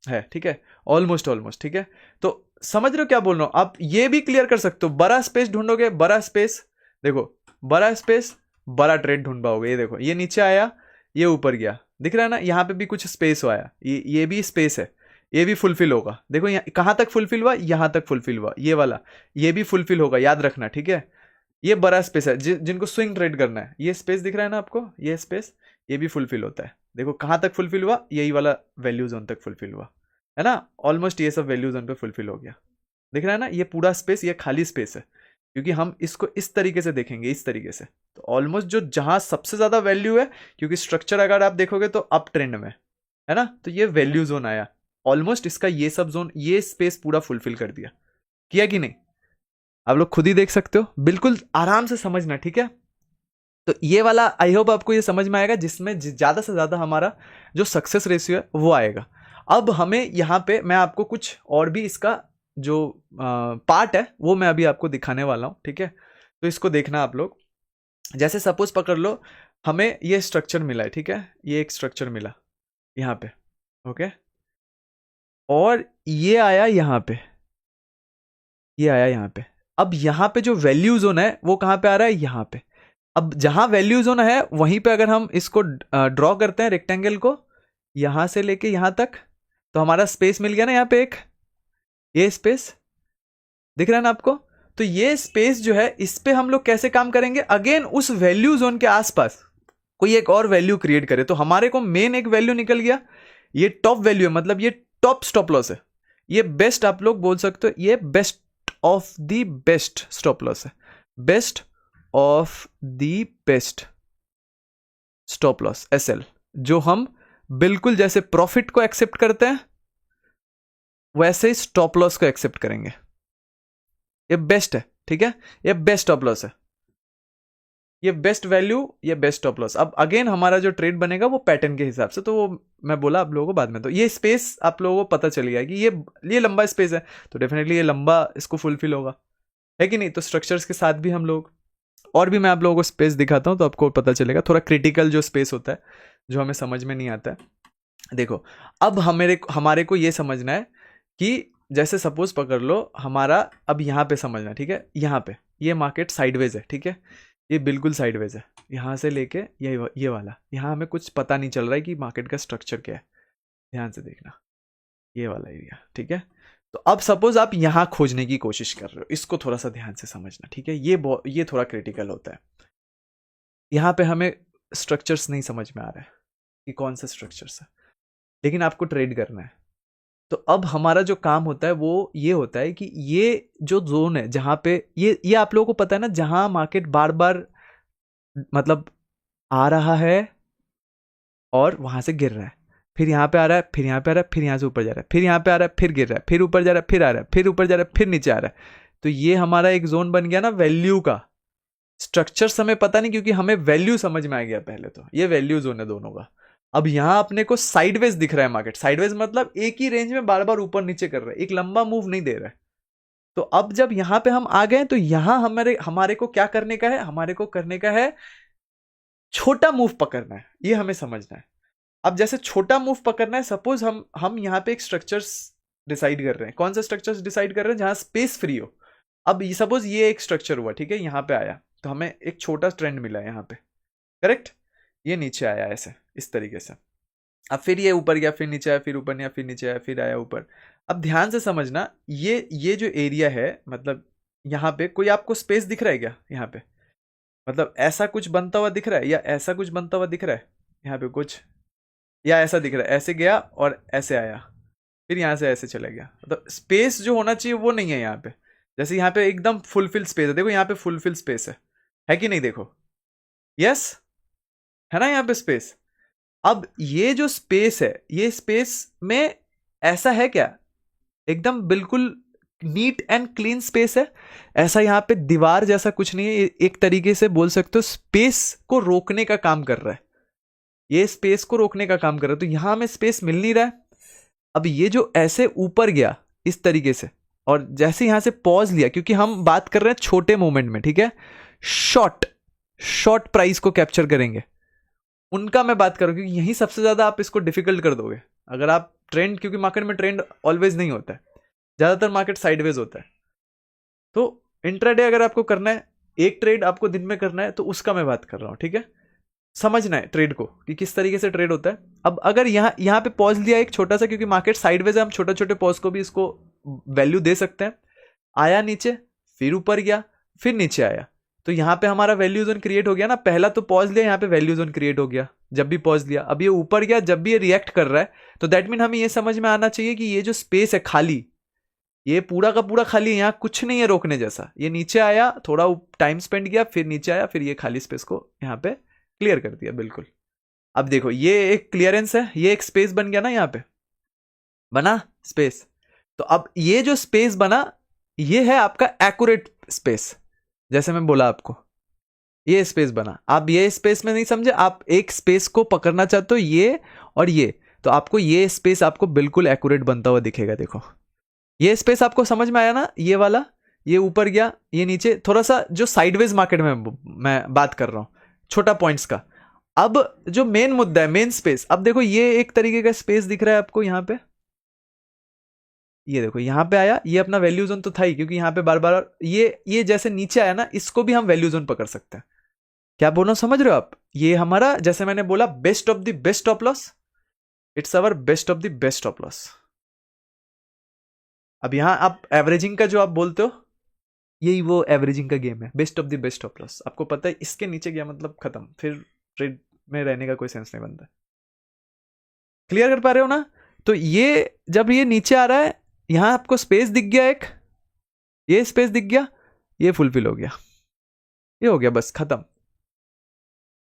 है, ठीक है, ऑलमोस्ट, ठीक है। तो समझ रहे हो क्या बोल रहा हूं? आप ये भी क्लियर कर सकते हो, बड़ा स्पेस ढूंढोगे, बड़ा स्पेस, देखो बड़ा स्पेस, बड़ा ट्रेड ढूंढ पाओगे। ये देखो, ये नीचे आया, ये ऊपर गया, दिख रहा है ना, यहाँ पे भी कुछ स्पेस आया, ये भी स्पेस है, ये भी फुलफिल होगा। देखो यहाँ कहाँ तक फुलफिल हुआ, यहाँ तक फुलफिल हुआ, ये वाला, ये भी फुलफिल होगा, याद रखना, ठीक है। ये बड़ा स्पेस है, जिनको स्विंग ट्रेड करना है, ये स्पेस दिख रहा है ना आपको, ये स्पेस, ये भी फुलफिल होता है। देखो कहाँ तक फुलफिल हुआ, यही वाला वैल्यू जोन तक फुलफिल हुआ, है ना, ऑलमोस्ट ये सब वैल्यू जोन पे फुलफिल हो गया। दिख रहा है ना, ये पूरा स्पेस, ये खाली स्पेस है, क्योंकि हम इसको इस तरीके से देखेंगे, इस तरीके से। तो ऑलमोस्ट जो जहां सबसे ज्यादा वैल्यू है, क्योंकि स्ट्रक्चर अगर आप देखोगे तो अप ट्रेंड में है ना, तो ये वैल्यू जोन आया, ऑलमोस्ट इसका ये सब जोन, ये स्पेस पूरा फुलफिल कर दिया, किया कि नहीं? आप लोग खुद ही देख सकते हो, बिल्कुल आराम से समझना, ठीक है। तो ये वाला आई होप आपको ये समझ में आएगा, जिसमें ज़्यादा से ज़्यादा हमारा जो सक्सेस रेशियो है वो आएगा। अब हमें यहाँ पे मैं आपको कुछ और भी इसका जो पार्ट है वो मैं अभी आपको दिखाने वाला हूँ, ठीक है। तो इसको देखना आप लोग। जैसे सपोज पकड़ लो, हमें ये स्ट्रक्चर मिला है, ठीक है, ये एक स्ट्रक्चर मिला यहाँ पे, ओके, और ये आया यहाँ पे, ये आया यहाँ पे। अब यहाँ पे जो वैल्यू जोन है वो कहाँ पे आ रहा है, यहाँ पे। अब जहां वैल्यू जोन है वहीं पे अगर हम इसको ड्रॉ करते हैं रेक्टेंगल को, यहां से लेके यहां तक, तो हमारा स्पेस मिल गया ना यहाँ पे एक, ये स्पेस दिख रहा है ना आपको। तो ये स्पेस जो है, इस पे हम लोग कैसे काम करेंगे, अगेन उस वैल्यू जोन के आसपास कोई एक और वैल्यू क्रिएट करे। तो हमारे को मेन एक वैल्यू निकल गया, ये टॉप वैल्यू है, मतलब ये टॉप स्टॉप लॉस है, ये बेस्ट आप लोग बोल सकते हो, ये best of the best stop loss है, best of the best stop loss SL, जो हम बिल्कुल जैसे प्रॉफिट को एक्सेप्ट करते हैं वैसे ही स्टॉप लॉस को एक्सेप्ट करेंगे। ये बेस्ट है, ठीक है, ये बेस्ट स्टॉप लॉस है, ये बेस्ट वैल्यू, ये बेस्ट स्टॉप लॉस। अब अगेन हमारा जो ट्रेड बनेगा वो पैटर्न के हिसाब से, तो वो मैं बोला आप लोगों को बाद में। तो ये स्पेस आप लोगों को पता चल गया कि ये लंबा स्पेस है, तो डेफिनेटली ये लंबा इसको फुलफिल होगा, है कि नहीं। तो स्ट्रक्चर्स के साथ भी हम लोग और भी मैं आप लोगों को स्पेस दिखाता हूं तो आपको पता चलेगा, थोड़ा क्रिटिकल जो स्पेस होता है जो हमें समझ में नहीं आता है। देखो, अब हमारे को ये समझना है कि जैसे सपोज पकड़ लो हमारा, अब यहाँ पे समझना, ठीक है, यहाँ पे ये मार्केट साइडवेज है, ठीक है, ये बिल्कुल साइडवेज है, यहाँ से लेके ये वाला, यहाँ हमें कुछ पता नहीं चल रहा है कि मार्केट का स्ट्रक्चर क्या है, ध्यान से देखना, ये वाला एरिया, ठीक है। तो अब सपोज आप यहां खोजने की कोशिश कर रहे हो, इसको थोड़ा सा ध्यान से समझना, ठीक है, ये थोड़ा क्रिटिकल होता है। यहां पे हमें स्ट्रक्चर्स नहीं समझ में आ रहा है कि कौन सा स्ट्रक्चर्स है, लेकिन आपको ट्रेड करना है। तो अब हमारा जो काम होता है वो ये होता है कि ये जो जोन है जहां पे ये आप लोगों को पता है ना, जहां मार्केट बार बार मतलब आ रहा है और वहां से गिर रहा है, फिर यहाँ पे आ रहा है, फिर यहाँ पे आ रहा है, फिर यहाँ से ऊपर जा रहा है, फिर यहाँ पे आ रहा है, फिर गिर रहा है, फिर ऊपर जा रहा है, फिर आ रहा है, फिर ऊपर जा रहा है, फिर नीचे आ रहा है। तो ये हमारा एक जोन बन गया ना वैल्यू का। स्ट्रक्चर हमें पता नहीं क्योंकि हमें वैल्यू समझ में आ गया पहले, तो ये वैल्यू जोन है दोनों का। अब यहाँ अपने को साइडवेज दिख रहा है मार्केट, साइडवेज मतलब एक ही रेंज में बार बार ऊपर नीचे कर रहा है, एक लंबा मूव नहीं दे रहा है। तो अब जब यहाँ पे हम आ गए तो यहाँ हमारे को क्या करने का है, हमारे को करने का है छोटा मूव पकड़ना है, ये हमें समझना है। अब जैसे छोटा मूव पकड़ना है, सपोज हम यहाँ पे एक स्ट्रक्चर्स डिसाइड कर रहे हैं, कौन सा स्ट्रक्चर्स डिसाइड कर रहे हैं, जहां स्पेस फ्री हो। अब सपोज ये एक स्ट्रक्चर हुआ, ठीक है, यहाँ पे आया तो हमें एक छोटा ट्रेंड मिला है यहाँ पे, करेक्ट, ये नीचे आया ऐसे इस तरीके से, अब फिर ये ऊपर गया, फिर नीचे आया, फिर ऊपर गया, फिर नीचे आया, फिर आया ऊपर। अब ध्यान से समझना, ये जो एरिया है, मतलब यहाँ पे कोई आपको स्पेस दिख रहा है क्या, यहाँ पे मतलब ऐसा कुछ बनता हुआ दिख रहा है, या ऐसा कुछ बनता हुआ दिख रहा है यहाँ पे कुछ, या ऐसा दिख रहा है, ऐसे गया और ऐसे आया, फिर यहाँ से ऐसे चला गया। मतलब स्पेस जो होना चाहिए वो नहीं है यहाँ पे। जैसे यहाँ पे एकदम फुलफिल स्पेस है, देखो यहाँ पे फुलफिल स्पेस है कि नहीं, देखो, यस है ना यहाँ पे स्पेस। अब ये जो स्पेस है, ये स्पेस में ऐसा है क्या, एकदम बिल्कुल नीट एंड क्लीन स्पेस है, ऐसा यहाँ पे दीवार जैसा कुछ नहीं है। एक तरीके से बोल सकते हो स्पेस को रोकने का काम कर रहा है, ये स्पेस को रोकने का काम कर रहा है। तो यहां हमें स्पेस मिल नहीं रहा है। अब ये जो ऐसे ऊपर गया इस तरीके से, और जैसे यहां से पॉज लिया, क्योंकि हम बात कर रहे हैं छोटे मोमेंट में, ठीक है, शॉर्ट प्राइस को कैप्चर करेंगे, उनका मैं बात करूं, क्योंकि यही सबसे ज्यादा आप इसको डिफिकल्ट कर दोगे अगर आप ट्रेंड, क्योंकि मार्केट में ट्रेंड ऑलवेज नहीं होता है, ज्यादातर मार्केट साइडवेज होता है। तो इंट्राडे अगर आपको करना है, एक ट्रेड आपको दिन में करना है, तो उसका मैं बात कर रहा हूं, ठीक है, समझना है ट्रेड को कि किस तरीके से ट्रेड होता है। अब अगर यहाँ पे पॉज लिया एक छोटा सा, क्योंकि मार्केट साइडवेज है, हम छोटे छोटे पॉज को भी इसको वैल्यू दे सकते हैं। आया नीचे, फिर ऊपर गया, फिर नीचे आया, तो यहाँ पे हमारा वैल्यू जोन क्रिएट हो गया ना। पहला तो पॉज लिया, यहाँ पे वैल्यू जोन क्रिएट हो गया जब भी पॉज लिया। अब ये ऊपर गया, जब भी ये रिएक्ट कर रहा है, तो दैट मीन हमें ये समझ में आना चाहिए कि ये जो स्पेस है खाली, ये पूरा का पूरा खाली है, यहाँ कुछ नहीं है रोकने जैसा। ये नीचे आया, थोड़ा टाइम स्पेंड किया, फिर नीचे आया, फिर ये खाली स्पेस को यहाँ पे क्लियर कर दिया बिल्कुल। अब देखो ये एक क्लियरेंस है, ये एक स्पेस बन गया ना, यहाँ पे बना स्पेस। तो अब ये जो स्पेस बना, ये है आपका एक्यूरेट स्पेस। जैसे मैं बोला आपको ये स्पेस बना, आप ये स्पेस में नहीं समझे, आप एक स्पेस को पकड़ना चाहते हो ये और ये, तो आपको ये स्पेस आपको बिल्कुल एक्यूरेट बनता हुआ दिखेगा। देखो ये स्पेस आपको समझ में आया ना, ये वाला, ये ऊपर गया ये नीचे, थोड़ा सा जो साइडवेज मार्केट में मैं बात कर रहा हूं, छोटा पॉइंट्स का। अब जो मेन मुद्दा है, मेन स्पेस, अब देखो ये एक तरीके का स्पेस दिख रहा है आपको यहां पे, ये देखो यहां पे आया, ये अपना वैल्यू जोन तो था ही, क्योंकि यहां पे बार बार ये जैसे नीचे आया ना, इसको भी हम वैल्यू जोन पकड़ सकते हैं। क्या बोल रहा हूं समझ रहे हो आप? ये हमारा, जैसे मैंने बोला, best of the best stop loss, it's our best of the best stop loss. अब यहां आप एवरेजिंग का जो आप बोलते हो, यही वो एवरेजिंग का गेम है, best of the best stop loss. आपको पता है इसके नीचे गया मतलब खत्म, फिर ट्रेड में रहने का कोई सेंस नहीं बनता। क्लियर कर पा रहे हो ना? तो ये जब ये नीचे आ रहा है, यहां आपको स्पेस दिख गया एक, ये स्पेस दिख गया, ये फुलफिल हो गया, ये हो गया, बस खत्म।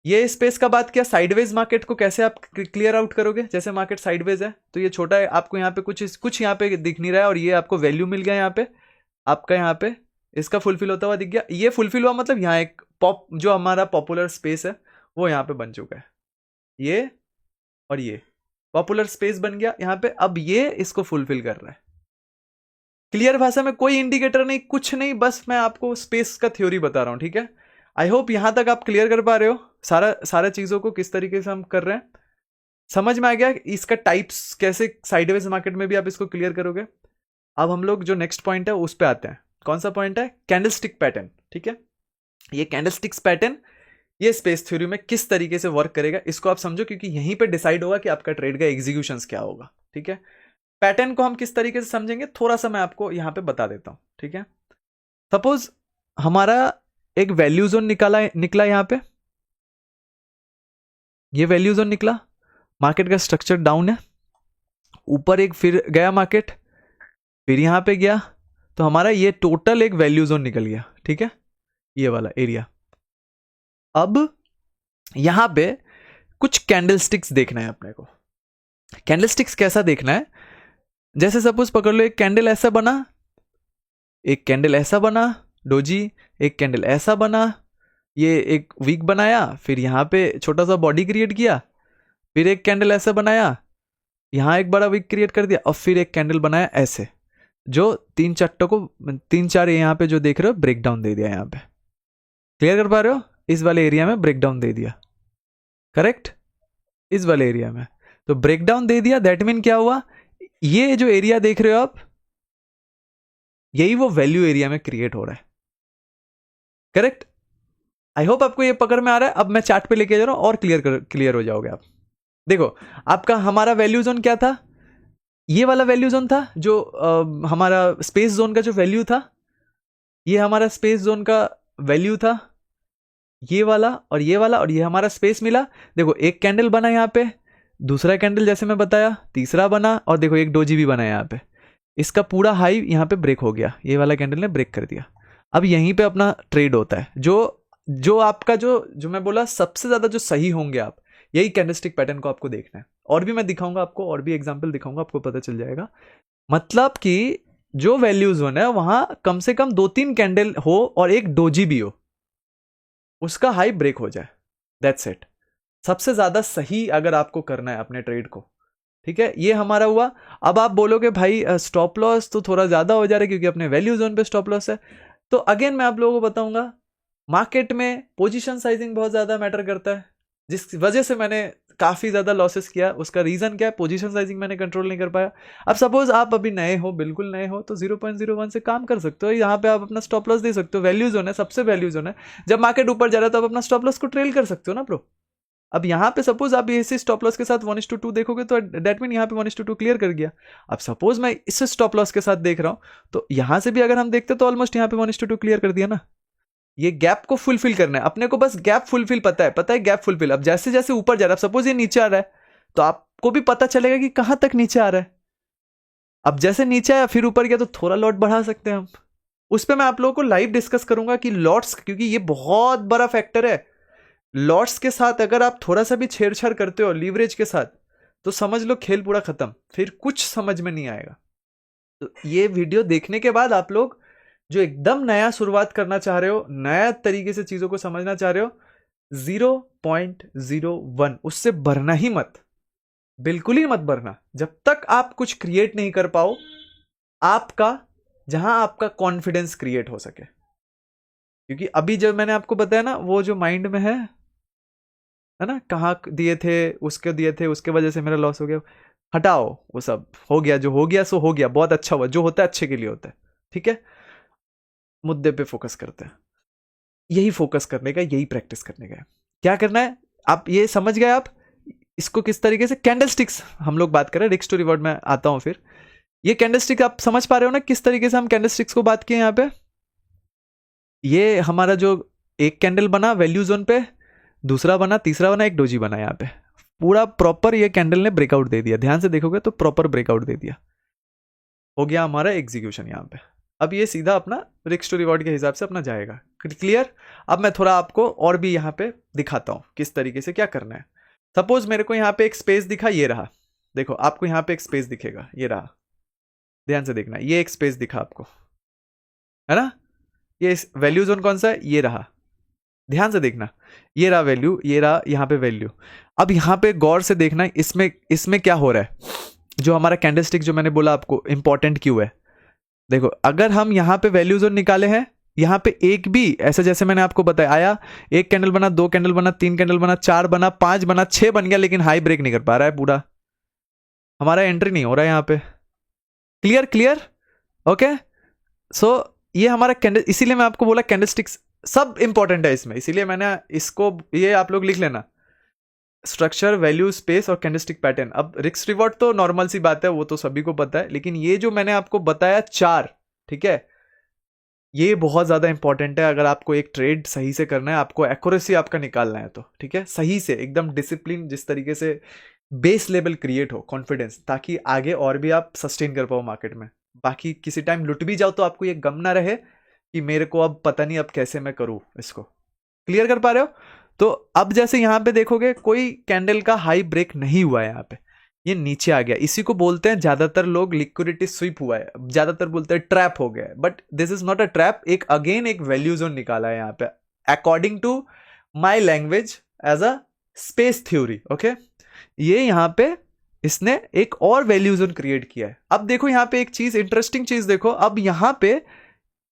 ये स्पेस का बात किया। साइडवेज मार्केट को कैसे आप क्लियर आउट करोगे? जैसे मार्केट साइडवेज है तो ये छोटा है, आपको यहाँ पे कुछ यहाँ पे दिख नहीं रहा है, और ये आपको वैल्यू मिल गया यहाँ पे, आपका यहाँ पे इसका फुलफिल होता हुआ दिख गया। ये फुलफिल हुआ मतलब यहाँ एक पॉप, जो हमारा पॉपुलर स्पेस है वो यहाँ पे बन चुका है, ये और ये पॉपुलर स्पेस बन गया यहाँ पे। अब ये इसको फुलफिल कर रहा है। क्लियर भाषा में, कोई इंडिकेटर नहीं, कुछ नहीं, बस मैं आपको स्पेस का थ्योरी बता रहा हूं, ठीक है? आई होप यहां तक आप क्लियर कर पा रहे हो सारा चीजों को, किस तरीके से हम कर रहे हैं, समझ में आ गया? इसका टाइप्स कैसे साइडवेज मार्केट में भी आप इसको क्लियर करोगे। अब हम लोग जो नेक्स्ट पॉइंट है उस पर आते हैं। कौन सा पॉइंट है? कैंडलस्टिक पैटर्न, ठीक है? ये कैंडलस्टिक्स पैटर्न, ये स्पेस थ्योरी में किस तरीके से वर्क करेगा, इसको आप समझो, क्योंकि यहीं पे डिसाइड होगा कि आपका ट्रेड का एग्जीक्यूशन क्या होगा, ठीक है? पैटर्न को हम किस तरीके से समझेंगे, थोड़ा सा मैं आपको यहां पे बता देता हूं, ठीक है? सपोज हमारा एक वैल्यू जोन निकला यहां पे, ये वैल्यू जोन निकला, मार्केट का स्ट्रक्चर डाउन है, ऊपर एक फिर गया मार्केट, फिर यहां पे गया, तो हमारा ये टोटल एक वैल्यू जोन निकल गया, ठीक है? ये वाला एरिया। अब यहां पे कुछ कैंडलस्टिक्स देखना है अपने को। कैंडलस्टिक्स कैसा देखना है? जैसे सपोज पकड़ लो, एक कैंडल ऐसा बना, एक कैंडल ऐसा बना डोजी, एक कैंडल ऐसा बना, ये एक वीक बनाया, फिर यहाँ पे छोटा सा बॉडी क्रिएट किया, फिर एक कैंडल ऐसा बनाया, यहाँ एक बड़ा वीक क्रिएट कर दिया, और फिर एक कैंडल बनाया ऐसे, जो तीन चार यहाँ पे जो देख रहे हो ब्रेकडाउन दे दिया। यहाँ पे क्लियर कर पा रहे हो? इस वाले एरिया में ब्रेकडाउन दे दिया, करेक्ट? इस वाले एरिया में तो ब्रेकडाउन दे दिया। दैट मीन क्या हुआ? ये जो एरिया देख रहे हो आप, यही वो वैल्यू एरिया में क्रिएट हो रहा है, करेक्ट? आई होप आपको ये पकड़ में आ रहा है। अब मैं चार्ट पे लेके जा रहा हूं और क्लियर हो जाओगे आप। देखो आपका हमारा वैल्यू जोन क्या था? ये वाला वैल्यू जोन था, जो हमारा स्पेस जोन का जो वैल्यू था, ये हमारा स्पेस जोन का वैल्यू था, ये वाला और ये वाला, और ये हमारा स्पेस मिला। देखो एक कैंडल बना यहाँ पे, दूसरा कैंडल जैसे मैं बताया, तीसरा बना, और देखो एक डोजी भी बना यहाँ पे। इसका पूरा हाई यहाँ पे ब्रेक हो गया, ये वाला कैंडल ने ब्रेक कर दिया। अब यहीं पे अपना ट्रेड होता है, जो आपका जो मैं बोला सबसे ज्यादा जो सही होंगे आप, यही कैंडलस्टिक पैटर्न को आपको देखना है। और भी मैं दिखाऊंगा आपको, और भी एग्जांपल दिखाऊंगा, आपको पता चल जाएगा। मतलब कि जो वैल्यू जोन है वहां कम से कम 2-3 कैंडल हो और एक डोजी भी हो, उसका हाई ब्रेक हो जाए, दैट्स इट। सबसे ज्यादा सही अगर आपको करना है अपने ट्रेड को, ठीक है? ये हमारा हुआ। अब आप बोलोगे भाई स्टॉप लॉस तो थोड़ा ज्यादा हो जा रहा है क्योंकि अपने वैल्यू जोन पे स्टॉप लॉस है। तो अगेन मैं आप लोगों को बताऊंगा, मार्केट में पोजीशन साइजिंग बहुत ज्यादा मैटर करता है, जिस वजह से मैंने काफी ज्यादा लॉसेस किया। उसका रीजन क्या है? पोजीशन साइजिंग मैंने कंट्रोल नहीं कर पाया। अब सपोज आप अभी नए हो, बिल्कुल नए हो, तो 0.01 से काम कर सकते हो, यहाँ पे आप अपना स्टॉप लॉस दे सकते हो। वैल्यू जोन है, सबसे वैल्यू जोन है। जब मार्केट ऊपर जा रहा है तो आप अपना स्टॉप लॉस को ट्रेल कर सकते हो ना ब्रो। अब यहाँ पे सपोज आप इसी स्टॉप लॉस के साथ 1:2 देखोगे तो दैट मीन यहाँ पे 1:2 क्लियर कर गया। अब सपोज मैं इस स्टॉप लॉस के साथ देख रहा हूं, तो यहां से भी अगर हम देखते तो ऑलमोस्ट यहाँ पे 1:2 क्लियर कर दिया ना। ये गैप को फुलफिल करना है अपने को, बस गैप फुलफिल पता है गैप फुलफिल। अब जैसे जैसे ऊपर जा रहा है, सपोज ये नीचे आ रहा है, तो आपको भी पता चलेगा कि कहां तक नीचे आ रहा है। अब जैसे नीचे आया फिर ऊपर गया तो थोड़ा लॉट बढ़ा सकते हैं हम। उस पर मैं आप लोगों को लाइव डिस्कस करूंगा कि लॉट्स, क्योंकि ये बहुत बड़ा फैक्टर है। लॉट्स के साथ अगर आप थोड़ा सा भी छेड़छाड़ करते हो लीवरेज के साथ, तो समझ लो खेल पूरा खत्म, फिर कुछ समझ में नहीं आएगा। तो ये वीडियो देखने के बाद आप लोग जो एकदम नया शुरुआत करना चाह रहे हो, नया तरीके से चीजों को समझना चाह रहे हो, 0.01, उससे बढ़ना ही मत, बिल्कुल ही मत बढ़ना जब तक आप कुछ क्रिएट नहीं कर पाओ आपका, जहां आपका कॉन्फिडेंस क्रिएट हो सके। क्योंकि अभी जब मैंने आपको बताया ना, वो जो माइंड में है ना, कहाँ दिए थे, उसके वजह से मेरा लॉस हो गया, हटाओ वो सब, हो गया जो हो गया सो हो गया, बहुत अच्छा हुआ, जो होता है अच्छे के लिए होता है, ठीक है। मुद्दे पे फोकस करते हैं, यही फोकस करने का, यही प्रैक्टिस करने का है। क्या करना है, आप ये समझ गए, आप इसको किस तरीके से, कैंडलस्टिक्स हम लोग बात करें, रिक्स टू रिवॉर्ड में आता हूं फिर। ये कैंडलस्टिक आप समझ पा रहे हो ना, किस तरीके से हम कैंडलस्टिक्स को बात किए यहाँ पे। ये हमारा जो एक कैंडल बना वैल्यू जोन पे, दूसरा बना, तीसरा बना, एक डोजी बना, यहाँ पे पूरा प्रॉपर ये कैंडल ने ब्रेकआउट दे दिया, ध्यान से देखोगे तो प्रॉपर ब्रेकआउट दे दिया, हो गया हमारा एग्जीक्यूशन यहाँ पे। अब ये सीधा अपना रिक्स टू रिवॉर्ड के हिसाब से अपना जाएगा, क्लियर। अब मैं थोड़ा आपको और भी यहाँ पे दिखाता हूँ किस तरीके से क्या करना है। सपोज मेरे को यहाँ पे एक स्पेस दिखा, ये रहा, देखो आपको यहाँ पे एक स्पेस दिखेगा, ये रहा, ध्यान से देखना, ये एक स्पेस दिखा आपको, है ना। ये वैल्यू जोन कौन सा है, ये रहा, ध्यान से देखना, ये रहा वैल्यू, ये रहा यहाँ पे वैल्यू। अब यहाँ पे गौर से देखना, इसमें क्या हो रहा है, जो हमारा कैंडलस्टिक जो मैंने बोला आपको इंपॉर्टेंट क्यों है। देखो अगर हम यहाँ पे वैल्यू जोन निकाले हैं, यहाँ पे एक भी ऐसा, जैसे मैंने आपको बताया, आया एक कैंडल बना, दो कैंडल बना, तीन कैंडल बना, चार बना, पांच बना, 6 बन गया, लेकिन हाई ब्रेक नहीं कर पा रहा है पूरा, हमारा एंट्री नहीं हो रहा है यहाँ पे, क्लियर, ओके। सो ये हमारा कैंडल, इसीलिए मैं आपको बोला कैंडलस्टिक्स सब इंपॉर्टेंट है इसमें, इसीलिए मैंने इसको, ये आप लोग लिख लेना, स्ट्रक्चर, वैल्यू, स्पेस और कैंडलस्टिक पैटर्न। अब रिस्क रिवॉर्ड तो नॉर्मल सी बात है, वो तो सभी को पता है, लेकिन ये जो मैंने आपको बताया 4, ठीक है, ये बहुत ज्यादा इंपॉर्टेंट है। अगर आपको एक ट्रेड सही से करना है, आपको एक्यूरेसी आपका निकालना है, तो ठीक है, सही से एकदम डिसिप्लिन, जिस तरीके से बेस लेवल क्रिएट हो, कॉन्फिडेंस, ताकि आगे और भी आप सस्टेन कर पाओ मार्केट में। बाकी किसी टाइम लुट भी जाओ तो आपको ये गम ना रहे कि मेरे को अब पता नहीं अब कैसे मैं करूं इसको, क्लियर कर पा रहे हो। तो अब जैसे यहां पे देखोगे कोई कैंडल का हाई ब्रेक नहीं हुआ है, यहां पे ये नीचे आ गया, इसी को बोलते हैं ज्यादातर लोग लिक्विडिटी स्वीप हुआ है, ज्यादातर बोलते हैं ट्रैप हो गया है, but this is not a trap, एक अगेन एक वैल्यू जोन निकाला है यहाँ पे, according to my language as a space theory, okay. ये यहाँ पे इसने एक और वैल्यू जोन क्रिएट किया है। अब देखो यहाँ पे एक चीज, इंटरेस्टिंग चीज देखो, अब यहाँ पे